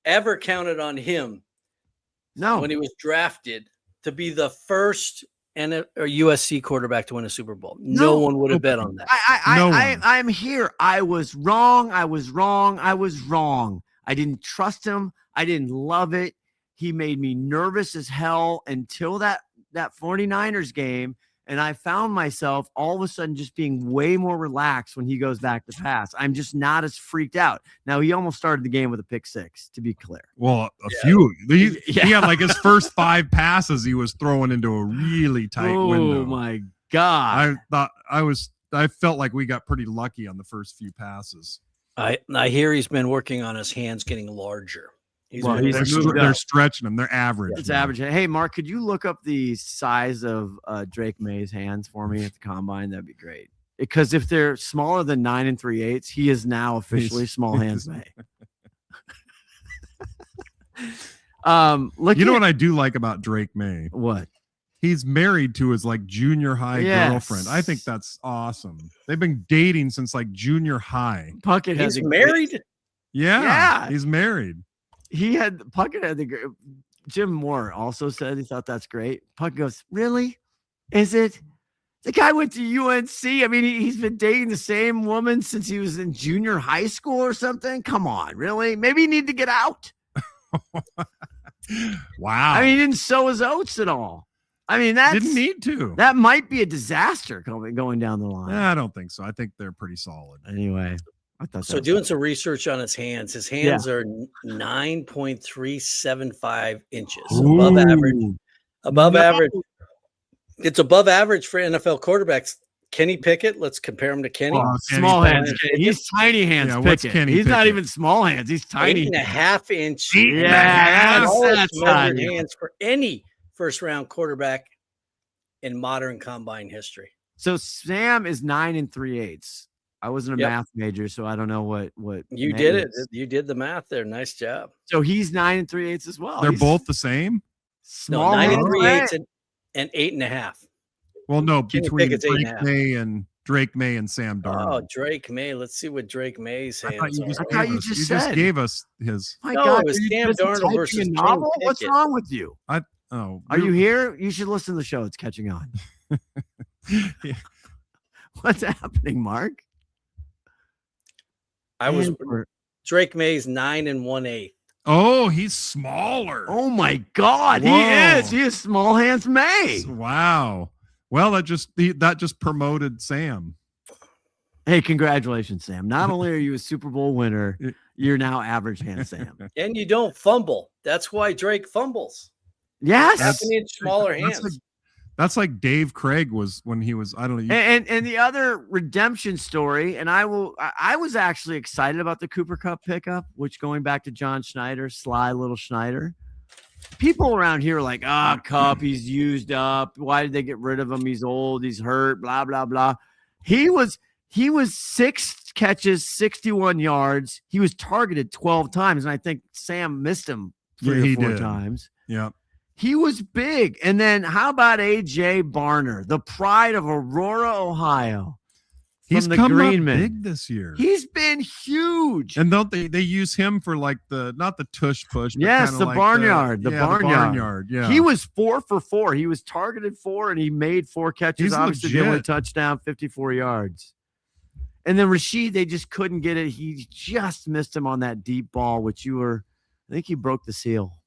ever counted on him? No. When he was drafted to be the first USC quarterback to win a Super Bowl. No one would have bet on that. I'm here. I was wrong. I didn't trust him. I didn't love it. He made me nervous as hell until that 49ers game. And I found myself all of a sudden just being way more relaxed when he goes back to pass. I'm just not as freaked out. Now, he almost started the game with a pick 6, to be clear. Well, few. He had like his first 5 passes he was throwing into a really tight window. Oh, my God. I felt like we got pretty lucky on the first few passes. I hear he's been working on his hands getting larger. They're stretching them. They're average. It's average. Hey, Mark, could you look up the size of Drake May's hands for me at the combine? That'd be great. Because if they're smaller than 9 3/8, he is now officially small hands May. What I do like about Drake May? What? He's married to his junior high girlfriend. I think that's awesome. They've been dating since junior high. Puckett he's married. Yeah, he's married. Puckett had Jim Moore also said he thought that's great. Puckett goes, really? Is it? The guy went to UNC. I mean, he's been dating the same woman since he was in junior high school or something. Come on, really? Maybe you need to get out. Wow. I mean, he didn't sow his oats at all. I mean, didn't need to. That might be a disaster going down the line. I don't think so. I think they're pretty solid. Anyway. I thought So doing some research on his hands are 9.375 inches above average. Above average. It's above average for NFL quarterbacks. Kenny Pickett, let's compare him to Kenny. Well, small hands. He's tiny hands. Yeah, what's Pickett. Kenny He's not Pickett? even small hands. He's tiny. 8.5 inch. Yeah, that's measured tiny. hands for any first round quarterback in modern combine history. So Sam is 9 3/8. I wasn't a Yep. math major, so I don't know what You May did it. is. You did the math there. Nice job. So he's 9 3/8 as well. They're He's both the same. small. No, 9 hands. 3/8 and 8.5. Well, no, Kenny between Pickett's 8.5. Drake May and Sam Oh, Darnold. Drake May. Let's see what Drake May's hands are. I thought you just said. gave us his. My No, God, it was are you Sam busy Darnold typing versus a Kenny novel? What's Pickett. wrong with you? Oh, Are you here? You should listen to the show. It's catching on. Yeah. What's happening, Mark? Drake May's 9 1/8. Oh, he's smaller. Oh my God, Whoa. he is. He is small hands May. Wow. Well, that just promoted Sam. Hey, congratulations, Sam. Not only are you a Super Bowl winner, you're now average hand Sam. And you don't fumble. That's why Drake fumbles. Yes. Half an inch smaller hands. That's like Dave Craig was when he was, I don't know. And the other redemption story, and I was actually excited about the Cooper Cup pickup, which going back to John Schneider, sly little Schneider. People around here are like, Cup, he's used up. Why did they get rid of him? He's old, he's hurt, blah, blah, blah. He was 6 catches, 61 yards. He was targeted 12 times, and I think Sam missed him 3 or 4 times. Yeah. He was big. And then how about A.J. Barner, the pride of Aurora, Ohio? He's the come up Greenman. big this year. He's been huge. And don't they use him for like not the tush push. But Yes, kinda the like barnyard. The barnyard. barnyard. Yeah. He was 4 for 4. He was targeted 4 and he made 4 catches. He's Obviously, the only legit. touchdown, 54 yards. And then Rashid, they just couldn't get it. He just missed him on that deep ball, which I think he broke the seal.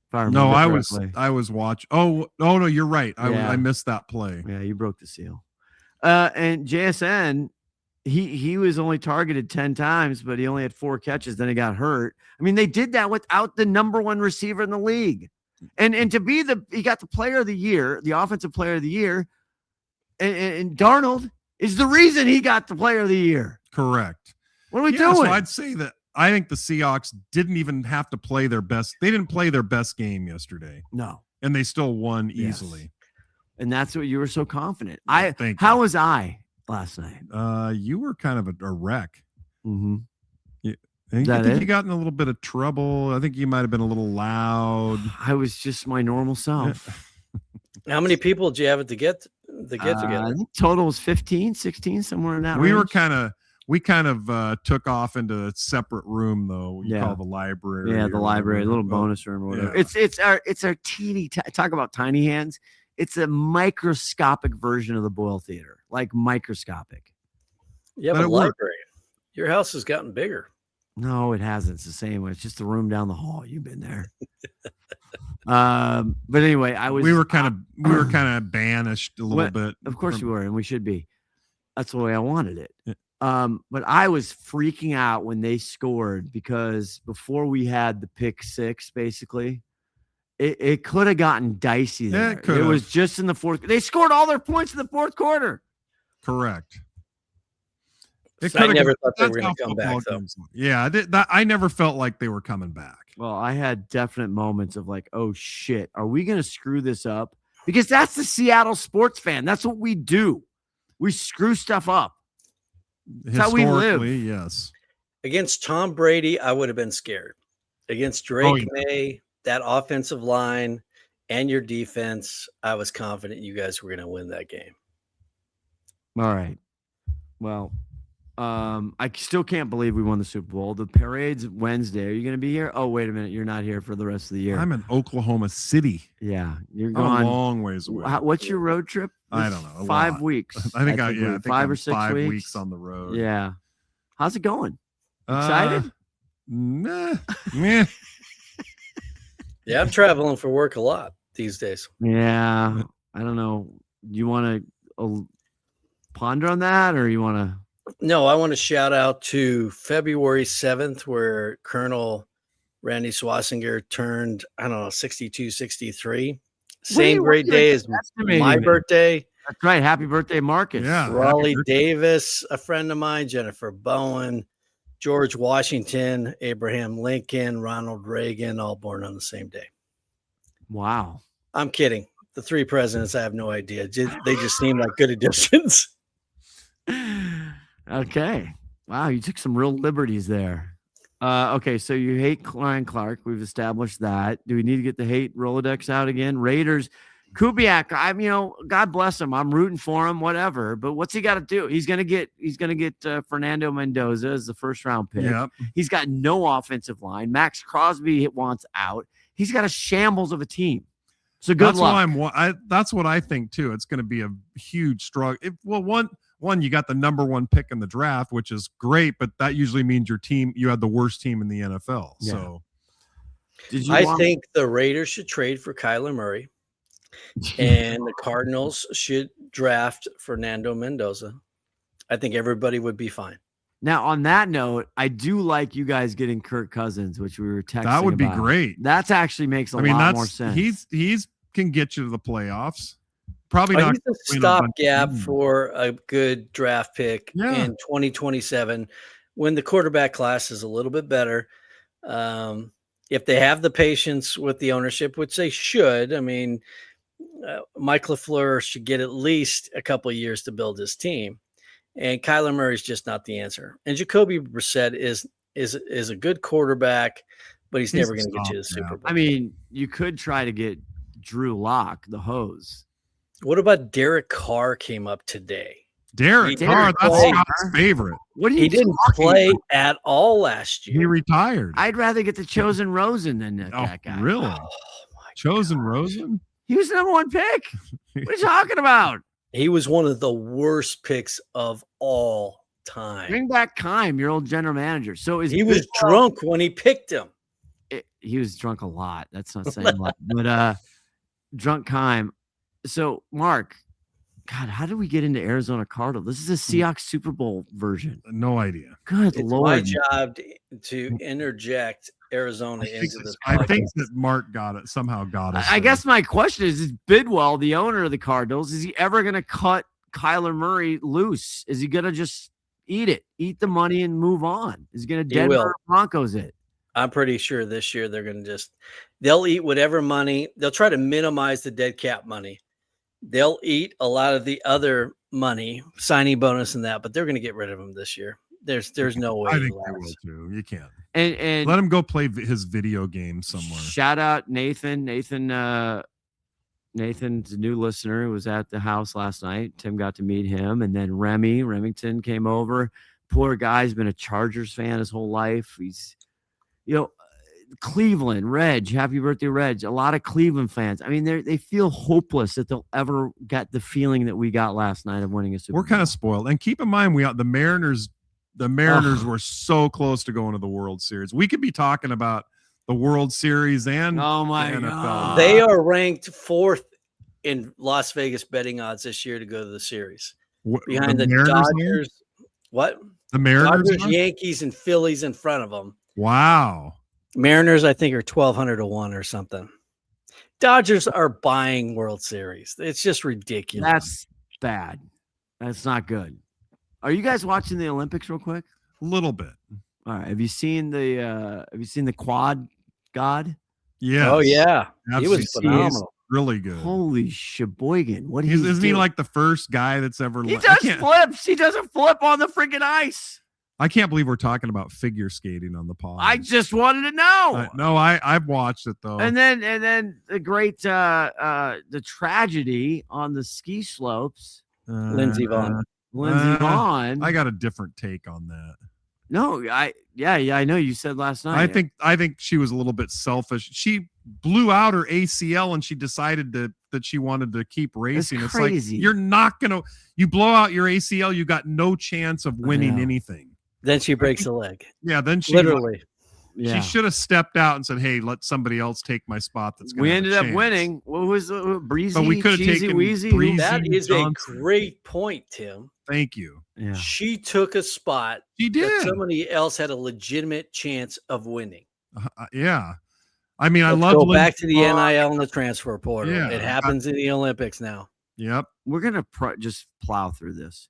If I remember correctly. I was watching. Oh no, you're right. Yeah. I missed that play. Yeah, you broke the seal. And JSN, he was only targeted 10 times, but he only had 4 catches. Then he got hurt. I mean, they did that without the number 1 receiver in the league. And to be he got the player of the year, the offensive player of the year, and Darnold is the reason he got the player of the year. Correct. What are we So doing? I'd say that I think the Seahawks didn't even have to play their best. They didn't play their best game yesterday. No. And they still won Yes. easily. And that's what you were so confident. Thank How you. was I last night? You were kind of a wreck. Mm-hmm. I think you got in a little bit of trouble. I think you might have been a little loud. I was just my normal self. How many people did you have to get together? I think total was 15, 16, somewhere in that We range. we kind of took off into a separate room though. You call the library. Yeah, the or library, a whatever. little bonus room or whatever. Yeah. It's our teeny talk about tiny hands. It's a microscopic version of the Boyle Theater, like microscopic. You have But a it worked. library. Your house has gotten bigger. No, it hasn't. It's the same way. It's just the room down the hall. You've been there. But anyway, we were kind of banished a little bit. Of course we were, and we should be. That's the way I wanted it. But I was freaking out when they scored because before we had the pick 6, basically, it could have gotten dicey Yeah, there. it could It have. was just in the fourth. They scored all their points in the fourth quarter. Correct. I never thought they were going to come back, though. Yeah, I never felt like they were coming back. Well, I had definite moments of like, oh shit, are we going to screw this up? Because that's the Seattle sports fan. That's what we do. We screw stuff up. That's how we live. Historically, yes. Against Tom Brady, I would have been scared. Against Drake May, that offensive line, and your defense, I was confident you guys were going to win that game. All right. Well, I still can't believe we won the Super Bowl. The parade's Wednesday. Are you going to be here? Oh, wait a minute. You're not here for the rest of the year. I'm in Oklahoma City. Yeah, you're I'm gone. a long ways away. What's your road trip? I don't know. 5 weeks. I think I think 5 I'm or 6 5 weeks. weeks on the road. Yeah. How's it going? Excited? Meh. Yeah, I'm traveling for work a lot these days. Yeah. I don't know. You want to ponder on that, or you want to? No, I want to shout out to February 7th, where Colonel Randy Swasinger turned, I don't know, 62, 63. Same great day as my birthday. That's right. Happy birthday, Marcus. Yeah. Raleigh Davis, a friend of mine, Jennifer Bowen, George Washington, Abraham Lincoln, Ronald Reagan, all born on the same day. Wow. I'm kidding. The 3 presidents, I have no idea. They just seem like good additions. Okay. Wow, you took some real liberties there. Okay, so you hate Ryan Clark. We've established that. Do we need to get the hate Rolodex out again? Raiders, Kubiak. God bless him. I'm rooting for him. Whatever. But what's he got to do? He's gonna get Fernando Mendoza as the first round pick. Yep. He's got no offensive line. Max Crosby wants out. He's got a shambles of a team. So good luck. That's what I think too. It's going to be a huge struggle. One, you got the number 1 pick in the draft, which is great, but that usually means you had the worst team in the NFL. Yeah. So I think the Raiders should trade for Kyler Murray, and the Cardinals should draft Fernando Mendoza. I think everybody would be fine. Now, on that note, I do like you guys getting Kirk Cousins, which we were texting that would about. be great. That actually makes a lot more sense. He's can get you to the playoffs. Probably not. He's a stopgap for a good draft pick in 2027 when the quarterback class is a little bit better. If they have the patience with the ownership, which they should, I mean, Mike LaFleur should get at least a couple of years to build his team. And Kyler Murray is just not the answer. And Jacoby Brissett is a good quarterback, but he's never going to get you to the Super Bowl. I mean, you could try to get Drew Lock, the hose. What about Derek Carr came up today? Derek Carr, that's Scott's favorite. What are you He didn't play at all last year. He retired. I'd rather get the Chosen Rosen than that guy. Really? Chosen Rosen? He was the number 1 pick. What are you talking about? He was one of the worst picks of all time. Bring back Keim, your old general manager. So he was drunk when he picked him. He was drunk a lot. That's not saying a lot. But drunk Keim. So, Mark, God, how did we get into Arizona Cardinals? This is a Seahawks Super Bowl version. No idea. Good Lord. It's my job to interject Arizona into this podcast. I think that Mark somehow got us. I guess my question is Bidwell, the owner of the Cardinals, is he ever going to cut Kyler Murray loose? Is he going to just eat the money and move on? Is he going to Denver Broncos it? I'm pretty sure this year they're going to they'll eat whatever money. They'll try to minimize the dead cap money. They'll eat a lot of the other money, signing bonus and that, but they're going to get rid of him this year. There's no way. I think they will too. You can't. And let him go play his video game somewhere. Shout out Nathan. Nathan's a new listener who was at the house last night. Tim got to meet him. And then Remington came over. Poor guy's been a Chargers fan his whole life. He's, Cleveland, Reg, happy birthday, Reg. A lot of Cleveland fans. I mean, they feel hopeless that they'll ever get the feeling that we got last night of winning a Super Bowl. We're kind of spoiled. And keep in mind, the Mariners were so close to going to the World Series. We could be talking about the World Series and NFL. God. They are ranked 4th in Las Vegas betting odds this year to go to the series. Behind the Dodgers. What? The Mariners? Dodgers, Yankees, and Phillies in front of them. Wow. Mariners, I think, are 1,200 to 1 or something. Dodgers are buying World Series. It's just ridiculous. That's bad. That's not good. Are you guys watching the Olympics real quick? A little bit. All right. Have you seen the quad god? Yeah. Oh yeah. Absolutely. He was phenomenal. Really good. Holy sheboygan. What isn't he like the first guy that's ever He does flips. He doesn't flip on the freaking ice. I can't believe we're talking about figure skating on the pod. I just wanted to know. No, I've watched it though. And then the great the tragedy on the ski slopes. Lindsey Vonn. I got a different take on that. No, I know you said last night. I think she was a little bit selfish. She blew out her ACL and she decided that she wanted to keep racing. That's it's crazy. Like you're not gonna. You blow out your ACL, you got no chance of winning anything. Then she breaks a leg. Yeah, then she literally. She should have stepped out and said, "Hey, let somebody else take my spot." We ended up winning. What was Breezy? But we could have taken Breezy. That is Johnson. a great point, Tim. Thank you. Yeah. She took a spot She did. that somebody else had a legitimate chance of winning. Yeah. I mean, I Let's love go back to the NIL and the transfer portal. Yeah. It happens in the Olympics now. Yep. We're gonna just plow through this.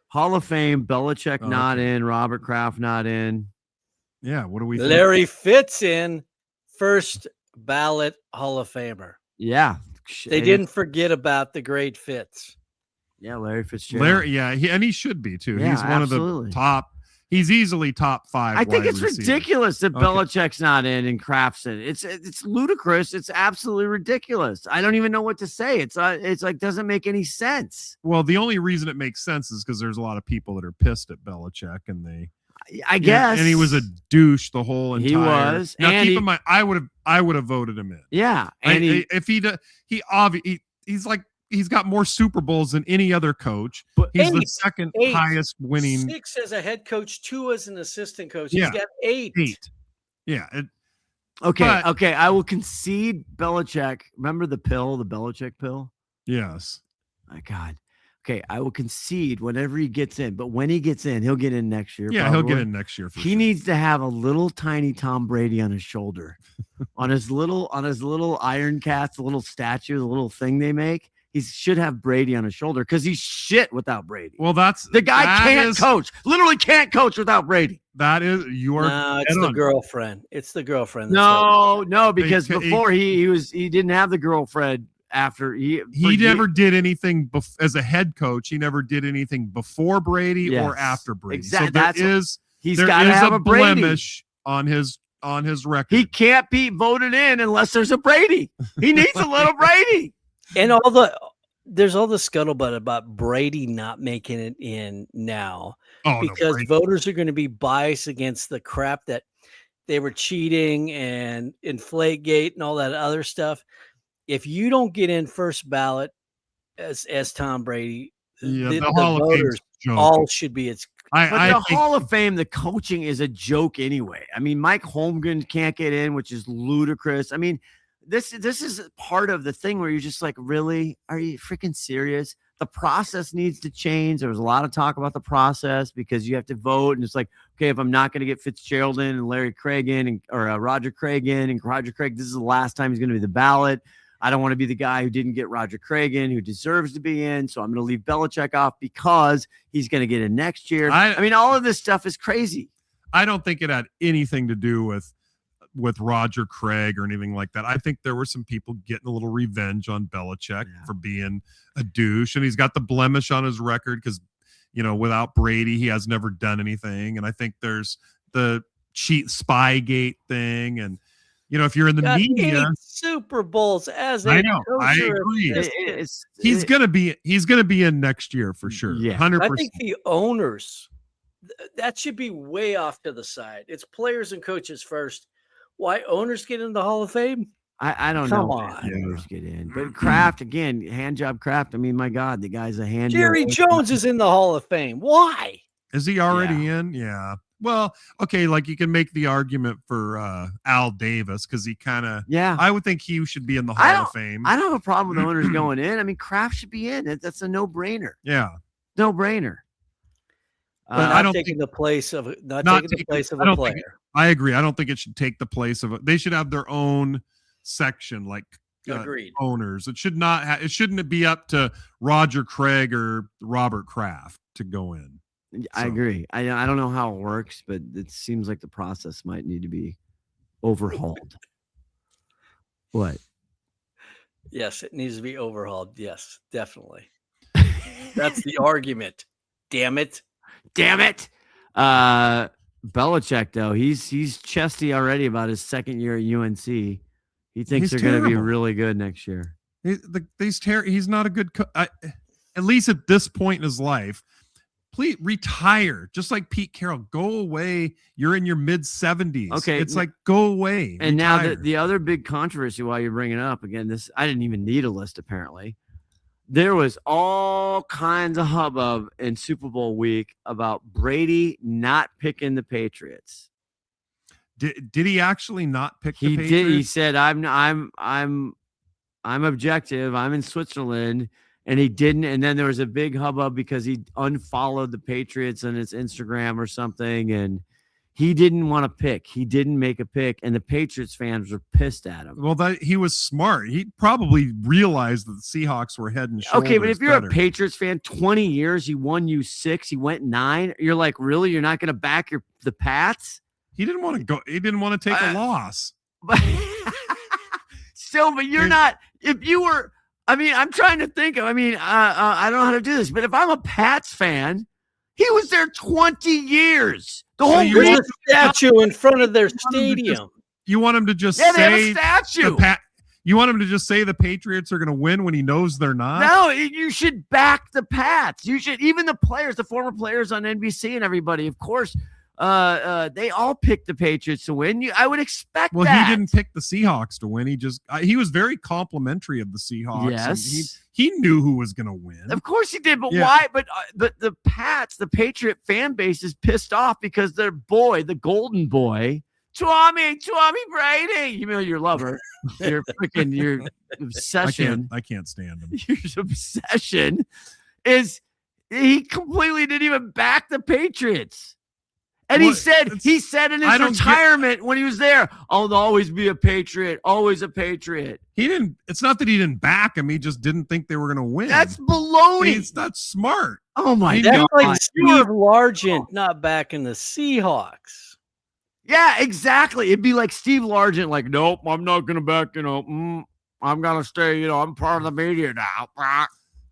Hall of Fame, Belichick not in, Robert Kraft not in. Yeah, what do we think? Larry Fitz in, first ballot Hall of Famer. Yeah. They didn't forget about the great Fitz. Yeah, Larry Fitzgerald. He should be too. Yeah, he's one absolutely. of the top. He's easily top 5. I think wide it's receivers. ridiculous that Belichick's not in and Kraft's in. It's ludicrous. It's absolutely ridiculous. I don't even know what to say. It's like doesn't make any sense. Well, the only reason it makes sense is because there's a lot of people that are pissed at Belichick, and I guess, and he was a douche the whole entire. He was. Now and keep in mind, I would have voted him in. Yeah, and he's like. He's got more Super Bowls than any other coach. He's the second highest winning. 6 as a head coach, 2 as an assistant coach. Yeah. He's got 8. Yeah. Okay. I will concede Belichick. Remember the Belichick pill? Yes. My God. Okay, I will concede whenever he gets in, but when he gets in, he'll get in next year. Yeah, probably. he'll get in next year. He needs to have a little tiny Tom Brady on his shoulder, on his little Iron Cats, the little statue, the little thing they make. He should have Brady on his shoulder because he's shit without Brady. Well, the guy can't coach. Literally can't coach without Brady. That is it's the girlfriend. It's the girlfriend. No, because before he didn't have the girlfriend. After he never did anything as a head coach. He never did anything before Brady or after Brady. Exactly. So he's got to have a blemish on his record. He can't be voted in unless there's a Brady. He needs a little Brady. And there's all the scuttlebutt about Brady not making it in now because voters are going to be biased against the crap that they were cheating and Inflategate and all that other stuff. If you don't get in first ballot as Tom Brady, the Hall of voters all should be its. Hall of Fame, the coaching is a joke anyway. I mean, Mike Holmgren can't get in, which is ludicrous. I mean, this is part of the thing where you're just like, really? Are you freaking serious? The process needs to change. There was a lot of talk about the process because you have to vote, and it's like, okay, if I'm not going to get Fitzgerald in and Larry Craig in, or Roger Craig in, and Roger Craig, this is the last time he's going to be the ballot. I don't want to be the guy who didn't get Roger Craig in, who deserves to be in. So I'm going to leave Belichick off because he's going to get in next year. I mean, all of this stuff is crazy. I don't think it had anything to do with Roger Craig or anything like that. I think there were some people getting a little revenge on Belichick for being a douche, and he's got the blemish on his record because, without Brady, he has never done anything. And I think there's the cheat Spygate thing, and if you're in the media, 8 Super Bowls as I know, I agree. He's gonna be in next year for sure. Yeah, 100%. I think the owners that should be way off to the side. It's players and coaches first. Why owners get in the Hall of Fame? I don't know. Owners get in, but Kraft again, hand job Kraft. I mean, my God, the guy's a hand. Jerry Jones is in the Hall of Fame. Why? Is he already in? Yeah. Well, okay, like you can make the argument for Al Davis because he kind of. Yeah. I would think he should be in the Hall of Fame. I don't have a problem with owners going in. I mean, Kraft should be in. That's a no-brainer. Yeah. No-brainer. But I don't taking the place of a player. I agree. I don't think it should take the place of they should have their own section, like agreed owners. It should not. It shouldn't be up to Roger Craig or Robert Kraft to go in. I agree. I don't know how it works, but it seems like the process might need to be overhauled. What? Yes, it needs to be overhauled. Yes, definitely. That's the argument. Damn it. Belichick, though, he's chesty already about his second year at UNC. He thinks they're going to be really good next year. He's not a good at least at this point in his life. Please retire, just like Pete Carroll. Go away. You're in your mid-70s. Okay, it's like go away. And retire. Now the other big controversy while you're bringing it up again, this I didn't even need a list apparently. There was all kinds of hubbub in Super Bowl week about Brady not picking the Patriots. Did he actually not pick He the Patriots? did. He said, I'm objective. I'm in Switzerland. And he didn't. And then there was a big hubbub because he unfollowed the Patriots on his Instagram or something. And he didn't want to pick. He didn't make a pick. And the Patriots fans were pissed at him. Well, he was smart. He probably realized that the Seahawks were head and shoulders Okay, but if you're better. a Patriots fan, 20 years, he won you 6, he went 9. You're like, really? You're not going to back the Pats? He didn't want to go. He didn't want to take a loss. But still, but you're not. If you were, I mean, I'm trying to think of. I mean, I don't know how to do this, but if I'm a Pats fan, he was there 20 years. The whole There's a statue in front of their stadium. You want him to just they say have a statue. You want him to just say the Patriots are going to win when he knows they're not? No, you should back the Pats. You should, even the players, the former players on NBC and everybody, of course. They all picked the Patriots to win. I would expect well, that. He didn't pick the Seahawks to win. He was very complimentary of the Seahawks. Yes. He knew who was going to win. Of course he did, but Yeah. why? But the Pats, the Patriot fan base is pissed off because their boy, the golden boy, Tommy Brady, you know your lover, your obsession. I can't stand him. Your obsession is he completely didn't even back the Patriots. And he said in his retirement when he was there, I'll always be a Patriot, always a Patriot. He didn't. It's not that he didn't back him. He just didn't think they were going to win. That's baloney. It's not smart. Oh my That's God. like Steve Largent not backing the Seahawks. Yeah, exactly. It'd be like Steve Largent, like, nope, I'm not going to back, I'm going to stay, I'm part of the media now.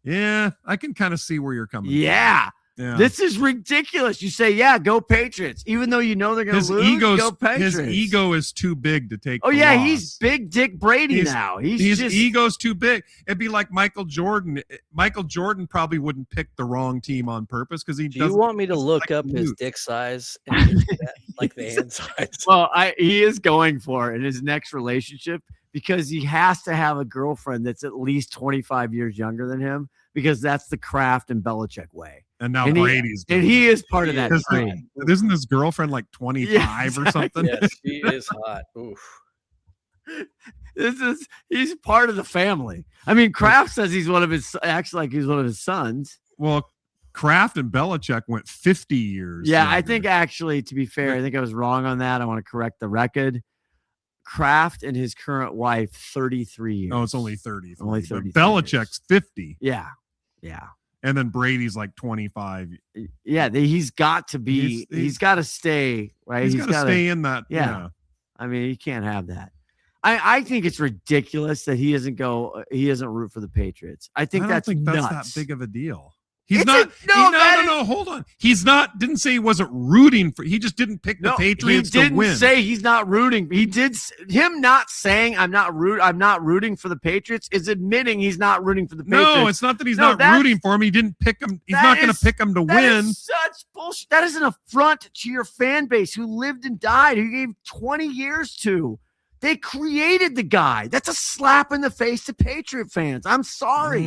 Yeah, I can kind of see where you're coming from. Yeah. This is ridiculous. You say, yeah, go Patriots, even though you know they're going to lose. Go Patriots. His ego is too big to take. Oh the yeah, loss. he's Big Dick Brady now. His ego's too big. It'd be like Michael Jordan. Michael Jordan probably wouldn't pick the wrong team on purpose because he. Do you want me to look up his dick size and that, like the hand size? Well, he is going for it in his next relationship because he has to have a girlfriend that's at least 25 years younger than him because that's the Kraft and Belichick way. And now Brady's and he is part of that. Isn't his girlfriend like 25 or something? Yes, she is hot. Oof. He's part of the family. I mean, Kraft says he's one of his sons. Well, Kraft and Belichick went 50 years. Yeah, younger. I think actually, to be fair, I think I was wrong on that. I want to correct the record. Kraft and his current wife, 33 years. Oh, it's only 30. Only 30. Belichick's 50. Yeah. And then Brady's like 25. Yeah, he's got to be. He's got to stay right. He's got to stay in that. Yeah. I mean, you can't have that. I think it's ridiculous that he doesn't root for the Patriots. I think that's nuts. That big of a deal. He's not. No. Hold on. He's not. Didn't say he wasn't rooting for. He just didn't pick the Patriots to win. He didn't say he's not rooting. He did. Him not saying I'm not rooting for the Patriots is admitting he's not rooting for the Patriots. No, it's not that he's not rooting for him. He didn't pick him. He's not going to pick him to win. Is such bullshit. That is an affront to your fan base who lived and died. Who you gave 20 years to. They created the guy. That's a slap in the face to Patriot fans. I'm sorry.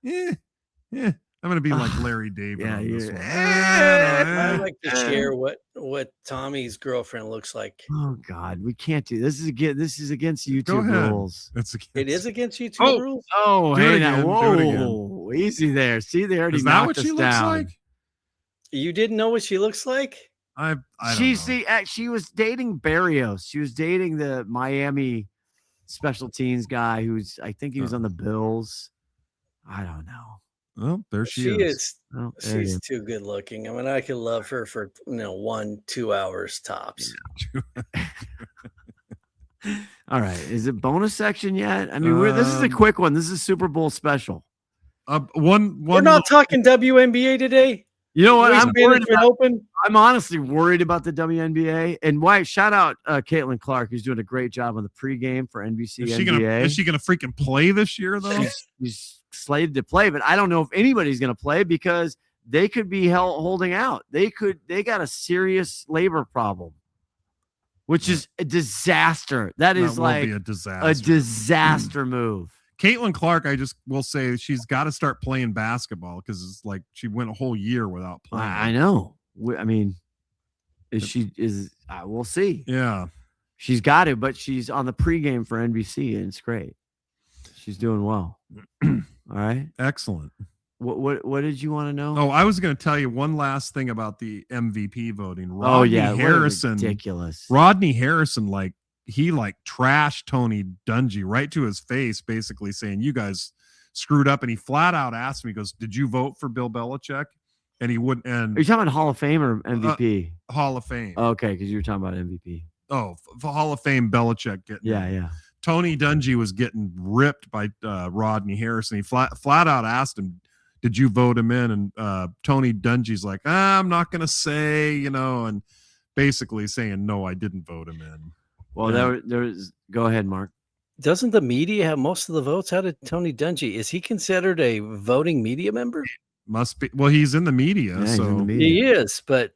Yeah. I'm going to be like Larry David on this one. I'd like to share what Tommy's girlfriend looks like. Oh God, we can't do this. This is against YouTube rules. It is against YouTube rules. Oh, hey now, whoa, easy there. See, they already knocked us down. Looks like? You didn't know what she looks like? I don't know. She was dating Barrios. She was dating the Miami special teams guy I think he was on the Bills. I don't know. Well, there she is. Oh, she's too good looking. I mean, I could love her for 1-2 hours tops. All right. Is it bonus section yet? I mean, this is a quick one. This is a Super Bowl special. We're not talking WNBA today. You know what? I'm honestly worried about the WNBA. And why? Shout out Caitlin Clark, who's doing a great job on the pregame for NBC. Is she gonna freaking play this year though? She's slated to play, but I don't know if anybody's going to play because they could be holding out. They got a serious labor problem, which is a disaster. That is like a disaster move. Caitlin Clark, I just will say she's got to start playing basketball because it's like she went a whole year without playing. I know. I mean, We'll see. Yeah. She's got it, but she's on the pregame for NBC, and it's great. She's doing well. All right. Excellent. What did you want to know? Oh, I was going to tell you one last thing about the MVP voting. Harrison, ridiculous. Rodney Harrison, he trashed Tony Dungy right to his face, basically saying, "You guys screwed up." And he flat out asked me, he goes, "Did you vote for Bill Belichick?" And he wouldn't. And are you talking about Hall of Fame or MVP? Hall of Fame. Okay, because you were talking about MVP. Oh, for Hall of Fame, Belichick getting. Yeah. Tony Dungy was getting ripped by Rodney Harrison. He flat out asked him, "Did you vote him in?" And Tony Dungy's like, "I'm not going to say," and basically saying, "No, I didn't vote him in." Well, there's. Go ahead, Mark. Doesn't the media have most of the votes? How did Tony Dungy? Is he considered a voting media member? Must be. Well, he's in the media, he is. But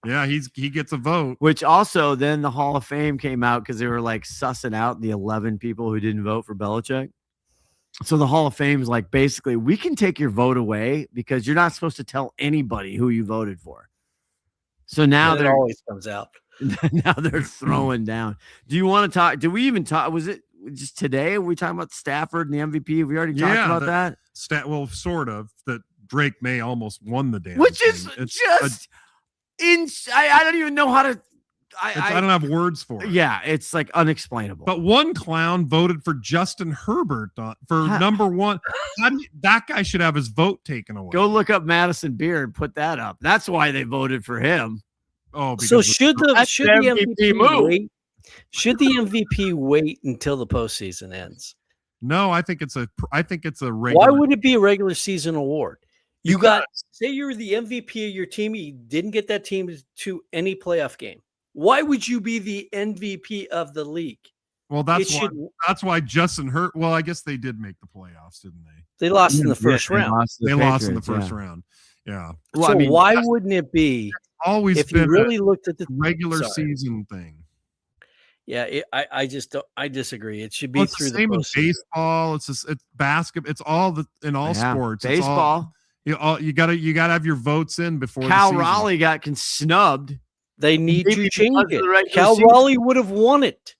yeah, he gets a vote. Which also then the Hall of Fame came out because they were sussing out the 11 people who didn't vote for Belichick. So the Hall of Fame is basically, we can take your vote away because you're not supposed to tell anybody who you voted for. So now it always comes out. Now they're throwing down. Do you want to talk? Did we even talk? Was it just today? Were we talking about Stafford and the MVP? We already talked about that. Well, sort of. That Drake May almost won the damn Which thing. is just I don't even know how to. I don't have words for it. Yeah, it's unexplainable. But one clown voted for Justin Herbert for number one. That guy should have his vote taken away. Go look up Madison Beer and put that up. That's why they voted for him. Oh, so should the MVP wait? Should the MVP wait until the postseason ends? No, I think it's a regular. Why would it be a regular season award? You say you're the MVP of your team. You didn't get that team to any playoff game. Why would you be the MVP of the league? Well, that's why Justin Hurt. Well, I guess they did make the playoffs, didn't they? They lost in the first round. They lost in the first round. Yeah. Well, so why wouldn't it be? Always if been you really looked at the regular season thing. Yeah, I just don't. I disagree. It should be through the same in baseball. It's basketball. It's all in all sports. Baseball. You gotta have your votes in before. Cal Raleigh got snubbed. They need to change it. Cal Raleigh would have won it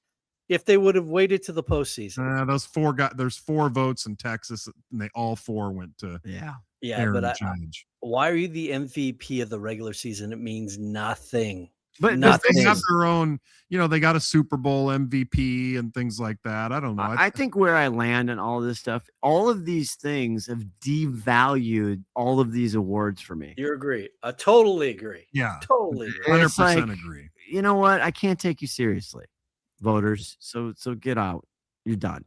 if they would have waited to the postseason. Those four guys. There's 4 votes in Texas, and they all 4 went to. Yeah, but why are you the MVP of the regular season? It means nothing. But they have their own, they got a Super Bowl MVP and things like that. I don't know. I think where I land in all this stuff, all of these things have devalued all of these awards for me. You agree? I totally agree. Yeah, totally. 100% agree. You know what? I can't take you seriously, voters. So get out. You're done.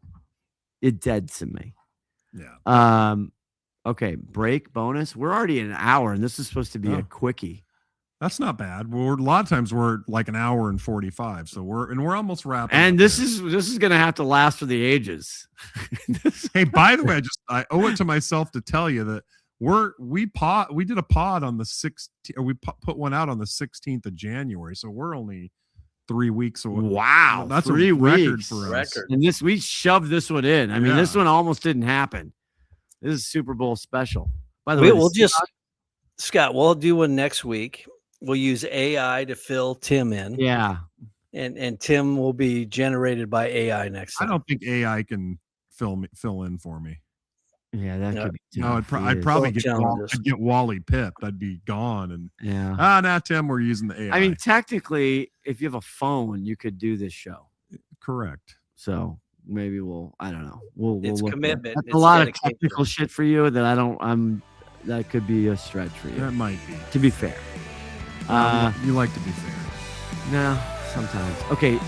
You're dead to me. Yeah. Okay, break bonus. We're already an hour, and this is supposed to be a quickie. That's not bad. A lot of times we're like an hour and 45, so we're almost wrapping. And this is going to have to last for the ages. Hey, by the way, I owe it to myself to tell you that we did a pod on the 16th, or we put one out on the 16th of January, so we're only 3 weeks away. Wow, that's 3 record weeks for us. And we shoved this one in. I mean, this one almost didn't happen. This is Super Bowl special. By the way, Scott, we'll do one next week. We'll use AI to fill Tim in. Yeah. And Tim will be generated by AI next time. I don't think AI can fill in for me. Yeah, that could be tough. No, I'd probably get Wally pipped. I'd be gone. And now Tim, we're using the AI. I mean, technically, if you have a phone, you could do this show. Correct. So maybe I don't know. It's commitment. That's a lot of technical shit for you that that could be a stretch for you. That might be. To be fair. You like to be fair. No, sometimes. Okay,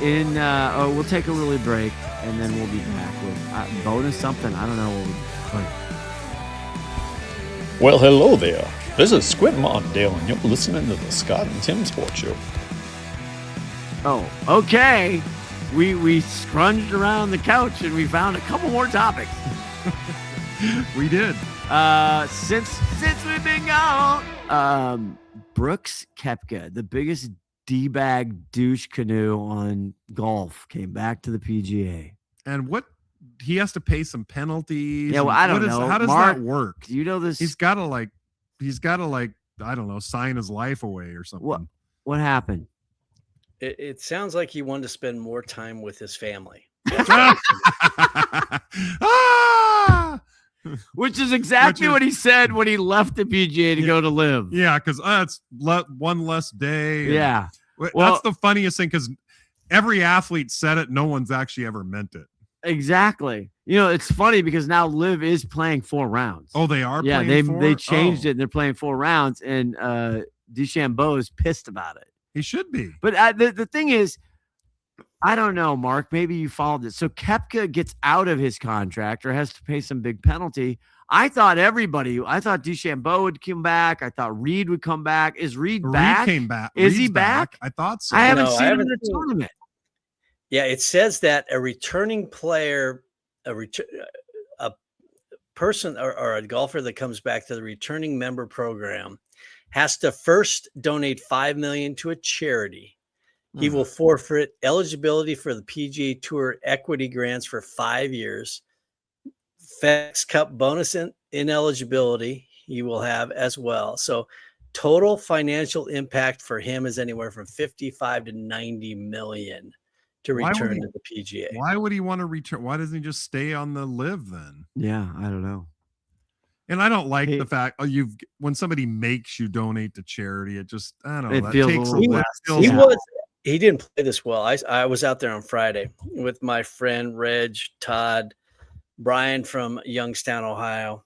we'll take a little break, and then we'll be back with bonus something. I don't know what we'll play. Well, hello there. This is Squid Martindale, and you're listening to the Scott and Tim Sports Show. Oh, okay. We scrunched around the couch, and we found a couple more topics. We did. Since we've been gone. Brooks Koepka, the biggest D-bag douche canoe on golf, came back to the PGA. And he has to pay some penalties. Yeah, well, I don't know. How does Mark, that work? Do you know this? He's got to I don't know, sign his life away or something. Well, What happened? It sounds like he wanted to spend more time with his family. Ah! Which is exactly what he said when he left the PGA to go to live. Yeah, because it's one less day. Yeah. That's the funniest thing, because every athlete said it. No one's actually ever meant it. Exactly. You know, it's funny because now Liv is playing 4 rounds. Oh, they are. Yeah, playing they changed it and they're playing 4 rounds, and DeChambeau is pissed about it. He should be. But the thing is, I don't know, Mark. Maybe you followed it. So Koepka gets out of his contract or has to pay some big penalty. I thought DeChambeau would come back. I thought Reed would come back. Is Reed back? Reed came back. Is Reed's he back? I thought so. I haven't seen him in the tournament. Yeah, it says that a returning player, a person or a golfer that comes back to the returning member program has to first donate $5 million to a charity. He will forfeit eligibility for the PGA Tour equity grants for 5 years. FedEx Cup bonus ineligibility he will have as well. So total financial impact for him is anywhere from 55 to 90 million to return to the PGA. Why would he want to return? Why doesn't he just stay on the live then? Yeah, I don't know. And I don't like the fact when somebody makes you donate to charity, it just, I don't know. It feels takes a little he didn't play this well. I was out there on Friday with my friend Reg, Todd, Brian from Youngstown, Ohio.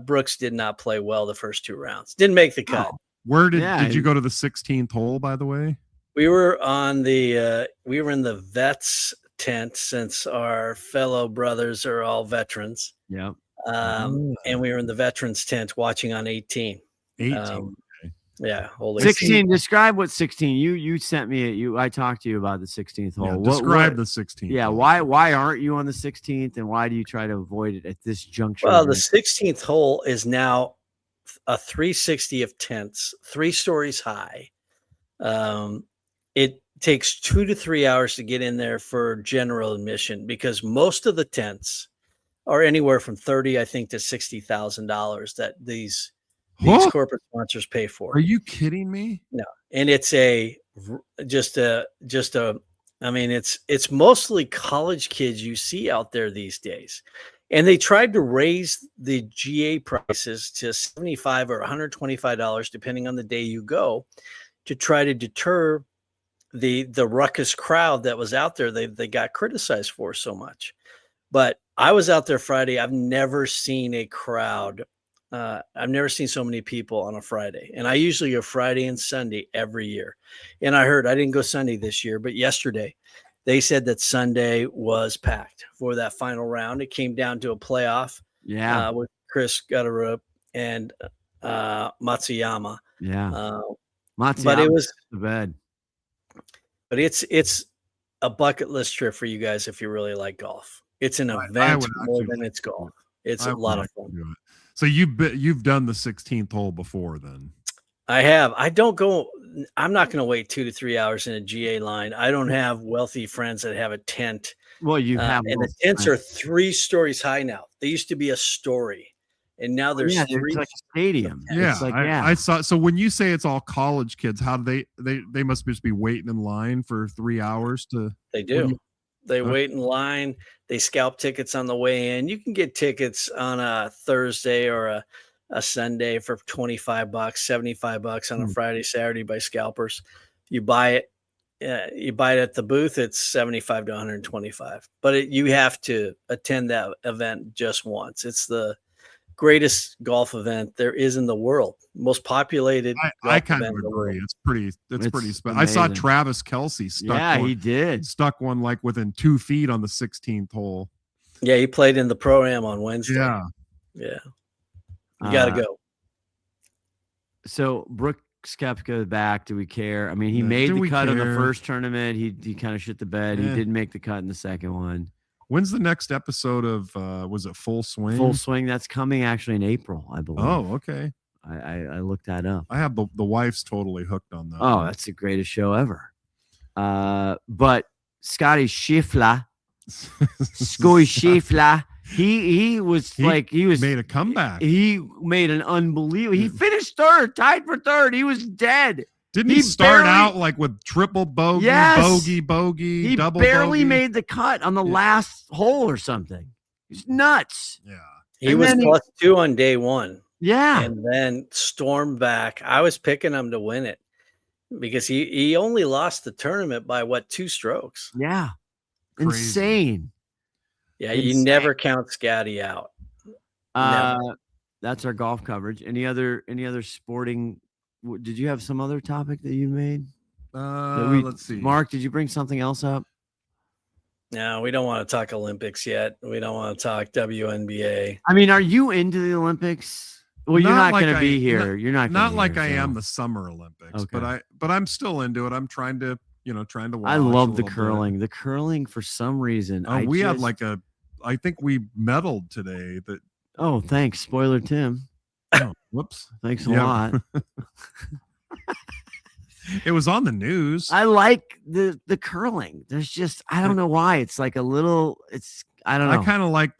Brooks did not play well the first 2 rounds. Didn't make the cut. Where did you go to the 16th hole, by the way? We were in the vets tent, since our fellow brothers are all veterans. Yeah. And we were in the veterans tent watching on 18. 18. Yeah. 16. Describe what 16. You sent me I talked to you about the 16th hole. Yeah, describe the 16th. Yeah. hole. Why aren't you on the 16th, and why do you try to avoid it at this juncture? Well, the 16th hole is now a 360 of tents, 3 stories high. It takes 2 to 3 hours to get in there for general admission, because most of the tents are anywhere from $30,000, I think, to $60,000 that these corporate sponsors pay for. Are you kidding me? No, and it's it's mostly college kids you see out there these days. And they tried to raise the GA prices to $75 or $125, depending on the day you go, to try to deter the ruckus crowd that was out there. They got criticized for so much. But I was out there Friday. I've never seen a crowd. I've never seen so many people on a Friday. And I usually go Friday and Sunday every year. And I didn't go Sunday this year, but yesterday they said that Sunday was packed for that final round. It came down to a playoff. Yeah. With Chris Gutterup and Matsuyama. Yeah. Matsuyama, but it was the bed. But it's a bucket list trip for you guys if you really like golf. It's an event more than it's golf. It's a lot of fun. So you've done the 16th hole before then? I have. I'm not going to wait 2 to 3 hours in a GA line. I don't have wealthy friends that have a tent. Well, you have, and the tents are 3 stories high now. They used to be a story, and now there's 3. Like a stadium. Yeah, I saw. So when you say it's all college kids, how do they must just be waiting in line for 3 hours to? They do. They wait in line. They scalp tickets on the way in. You can get tickets on a Thursday or a Sunday for $25, $75 on a Friday, Saturday by scalpers. You buy it at the booth. It's $75 to $125. But you have to attend that event just once. It's the greatest golf event there is in the world. Most populated. I kind of agree. It's pretty special. I saw Travis Kelce stuck. Yeah, he did. Stuck one like within 2 feet on the 16th hole. Yeah, he played in the Pro-Am on Wednesday. Yeah. Yeah. You got to go. So Brooks Koepka back. Do we care? I mean, he made the cut in the first tournament. He kind of shit the bed. He didn't make the cut in the second one. When's the next episode of was it Full Swing? Full Swing. That's coming actually in April, I believe. Oh, okay. I looked that up. I have the wife's totally hooked on that. Oh, that's the greatest show ever. But Scotty Scheffler, He was made a comeback. He made an unbelievable. He finished third, tied for third. He was dead. Didn't he start out like with triple bogey, bogey, he double barely bogey? made the cut on the last hole or something. He's nuts. Yeah. He was +2 on day one. Yeah. And then stormed back. I was picking him to win it because he only lost the tournament by 2 strokes. Yeah. Crazy. Insane. Yeah, you never count Scotty out. That's our golf coverage. Any other sporting? Did you have some other topic that you made? Let's see. Mark, did you bring something else up? No, we don't want to talk Olympics yet. We don't want to talk WNBA. I mean, are you into the Olympics? Well, you're not like going to be I- here. You're not. Not gonna like be I here, so. am the Summer Olympics, Okay. but I'm still into it. I'm trying to watch. I love the a little curling. bit. The curling, for some reason, We had I think we medaled today. That. Oh, thanks, spoiler Tim. Oh, whoops. Thanks a lot. It was on the news. I like the curling. There's just I don't know why. It's like a little. I don't know. I kind of like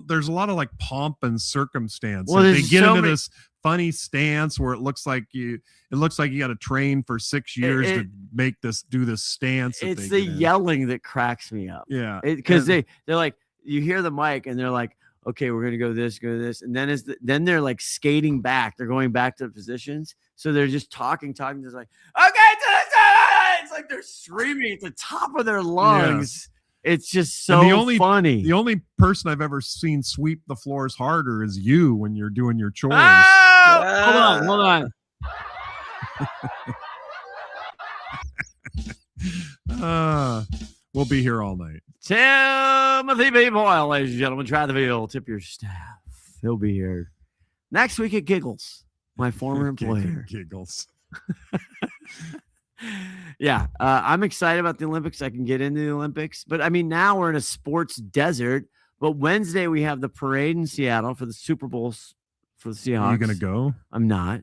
there's a lot of like pomp and circumstance. Well, Like, they there's get so into many- this funny stance where it looks like you got to train for 6 years to do this stance. that It's they the get in. yelling that cracks me up. Yeah, because they're like, you hear the mic and they're like, okay, we're gonna go this, and then then they're like skating back. They're going back to the positions, so they're just talking, just like, okay, it's like they're screaming at the top of their lungs. It's just so funny. The only person I've ever seen sweep the floors harder is you when you're doing your chores. Oh! Hold on. We'll be here all night. Timothy B. Boyle, ladies and gentlemen, try the wheel. Tip your staff. He'll be here next week at Giggles, my former employer. Giggles. Yeah, I'm excited about the Olympics. I can get into the Olympics, but I mean, now we're in a sports desert. But Wednesday we have the parade in Seattle for the Super Bowl for the Seahawks. Are you gonna go? I'm not.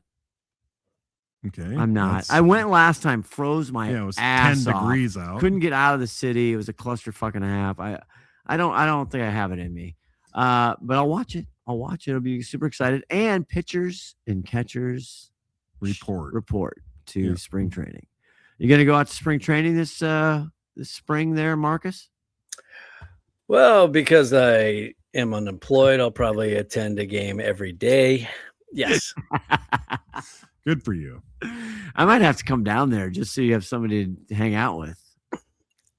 Okay, I'm not. I went last time, froze my it was ass 10 off. degrees out. Couldn't get out of the city. It was a clusterfuck and a half. I don't think I have it in me. But I'll watch it. I'll be super excited. And pitchers and catchers report to spring training. You gonna go out to spring training this spring there, Marcus? Well, because I am unemployed, I'll probably attend a game every day. Yes. Good for you. I might have to come down there just so you have somebody to hang out with.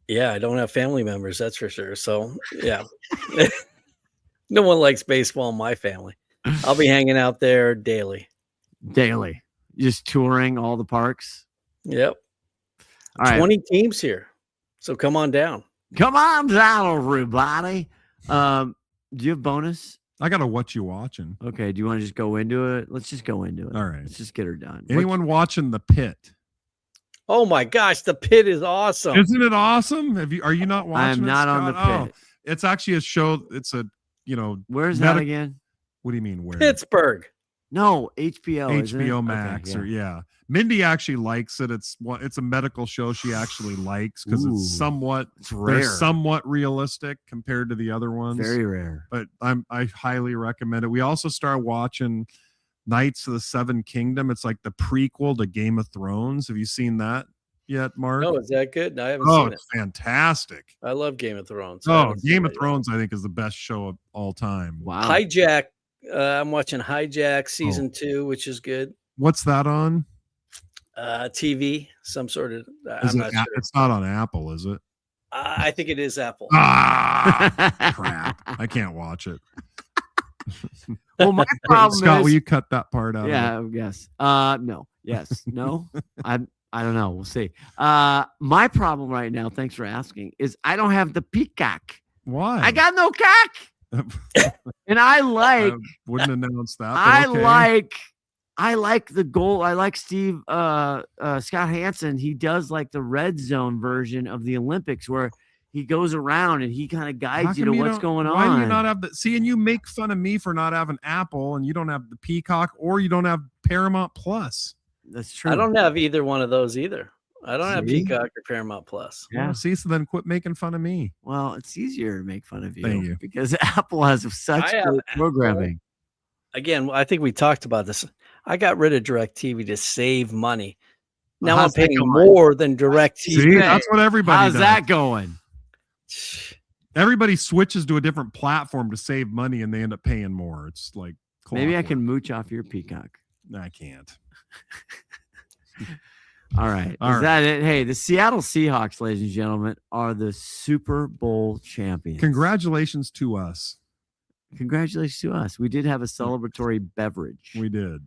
Yeah, I don't have family members, that's for sure. So, yeah. No one likes baseball in my family. I'll be hanging out there daily. Just touring all the parks. Yep. All right. 20 teams here. So come on down. Come on down, everybody. Do you have bonus? I gotta what you watching. Okay. Do you want to just go into it? Let's just go into it. All right. Let's just get her done. Anyone watching The Pit? Oh my gosh, The Pit is awesome. Isn't it awesome? Are you not watching? I'm not on The Pit. It's actually a show. It's a Where's that again? What do you mean where? Pittsburgh. No, HBO. isn't it? HBO Max Okay, yeah. Mindy actually likes it. It's a medical show she actually likes because it's rare. they're somewhat realistic compared to the other ones. Very rare. But I highly recommend it. We also started watching Knights of the Seven Kingdom. It's like the prequel to Game of Thrones. Have you seen that yet, Mark? No, is that good? No, I haven't seen it. It's fantastic. I love Game of Thrones. Game of Thrones, I think, is the best show of all time. Wow. Hijack. I'm watching Hijack season 2, which is good. What's that on? TV, some sort of. Is I'm it, not sure. It's not on Apple, is it? I think it is Apple. Crap! I can't watch it. Well, my problem Scott, is, will you cut that part out? Yeah, yes. No. Yes. No. I don't know. We'll see. My problem right now, thanks for asking, is I don't have the Peacock. Why? I got no cock. And I wouldn't announce that. I like the goal. I like Steve Scott Hansen. He does like the red zone version of the Olympics where he goes around and he kind of guides you to what's going on. Why do you not have the see? And you make fun of me for not having Apple, and you don't have the Peacock, or you don't have Paramount Plus. That's true. I don't have either one of those either. I don't have See? Peacock or Paramount Plus. Yeah. See, so then quit making fun of me. Well, it's easier to make fun of you, Thank you. because Apple has such I have great programming. Again, I think we talked about this. I got rid of DirecTV to save money. Now How's I'm that paying going? more than DirecTV. See, that's what everybody How's does. that going? Everybody switches to a different platform to save money, and they end up paying more. It's like Maybe I clockwork. can mooch off your Peacock. I can't. All right. All Is right. that it? Hey, the Seattle Seahawks, ladies and gentlemen, are the Super Bowl champions. Congratulations to us. Congratulations to us. We did have a celebratory beverage. We did.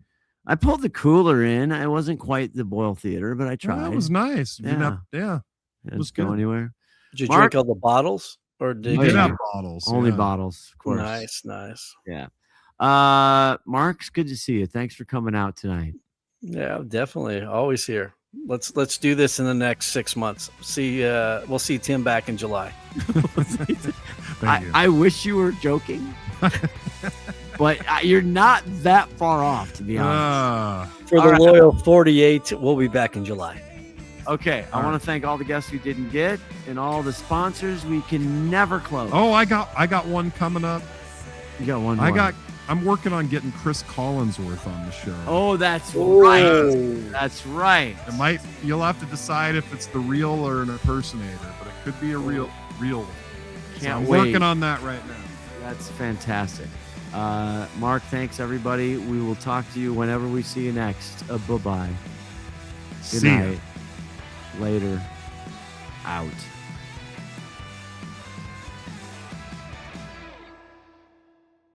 I pulled the cooler in. I wasn't quite the Boyle Theater, but I tried. Well, that was nice. You didn't have- It was go good. anywhere. Did you Mark? drink all the bottles? Or did Oh, Did you? yeah. have bottles. Only yeah. bottles, of course. Nice. Yeah. Mark, it's good to see you. Thanks for coming out tonight. Yeah, definitely. Always here. Let's do this in the next 6 months. We'll see Tim back in July. Thank you. I wish you were joking, but you're not that far off, to be honest. For the loyal 48, we'll be back in July. Okay, I want to thank all the guests we didn't get and all the sponsors we can never close. Oh, I got one coming up. You got one. I'm working on getting Chris Collinsworth on the show. Oh, that's right. That's right. You'll have to decide if it's the real or an impersonator, but it could be a real one. Can't I'm wait. working on that right now. That's fantastic. Mark, thanks everybody. We will talk to you whenever we see you next. Bye-bye. Good See ya. night. Later. Out.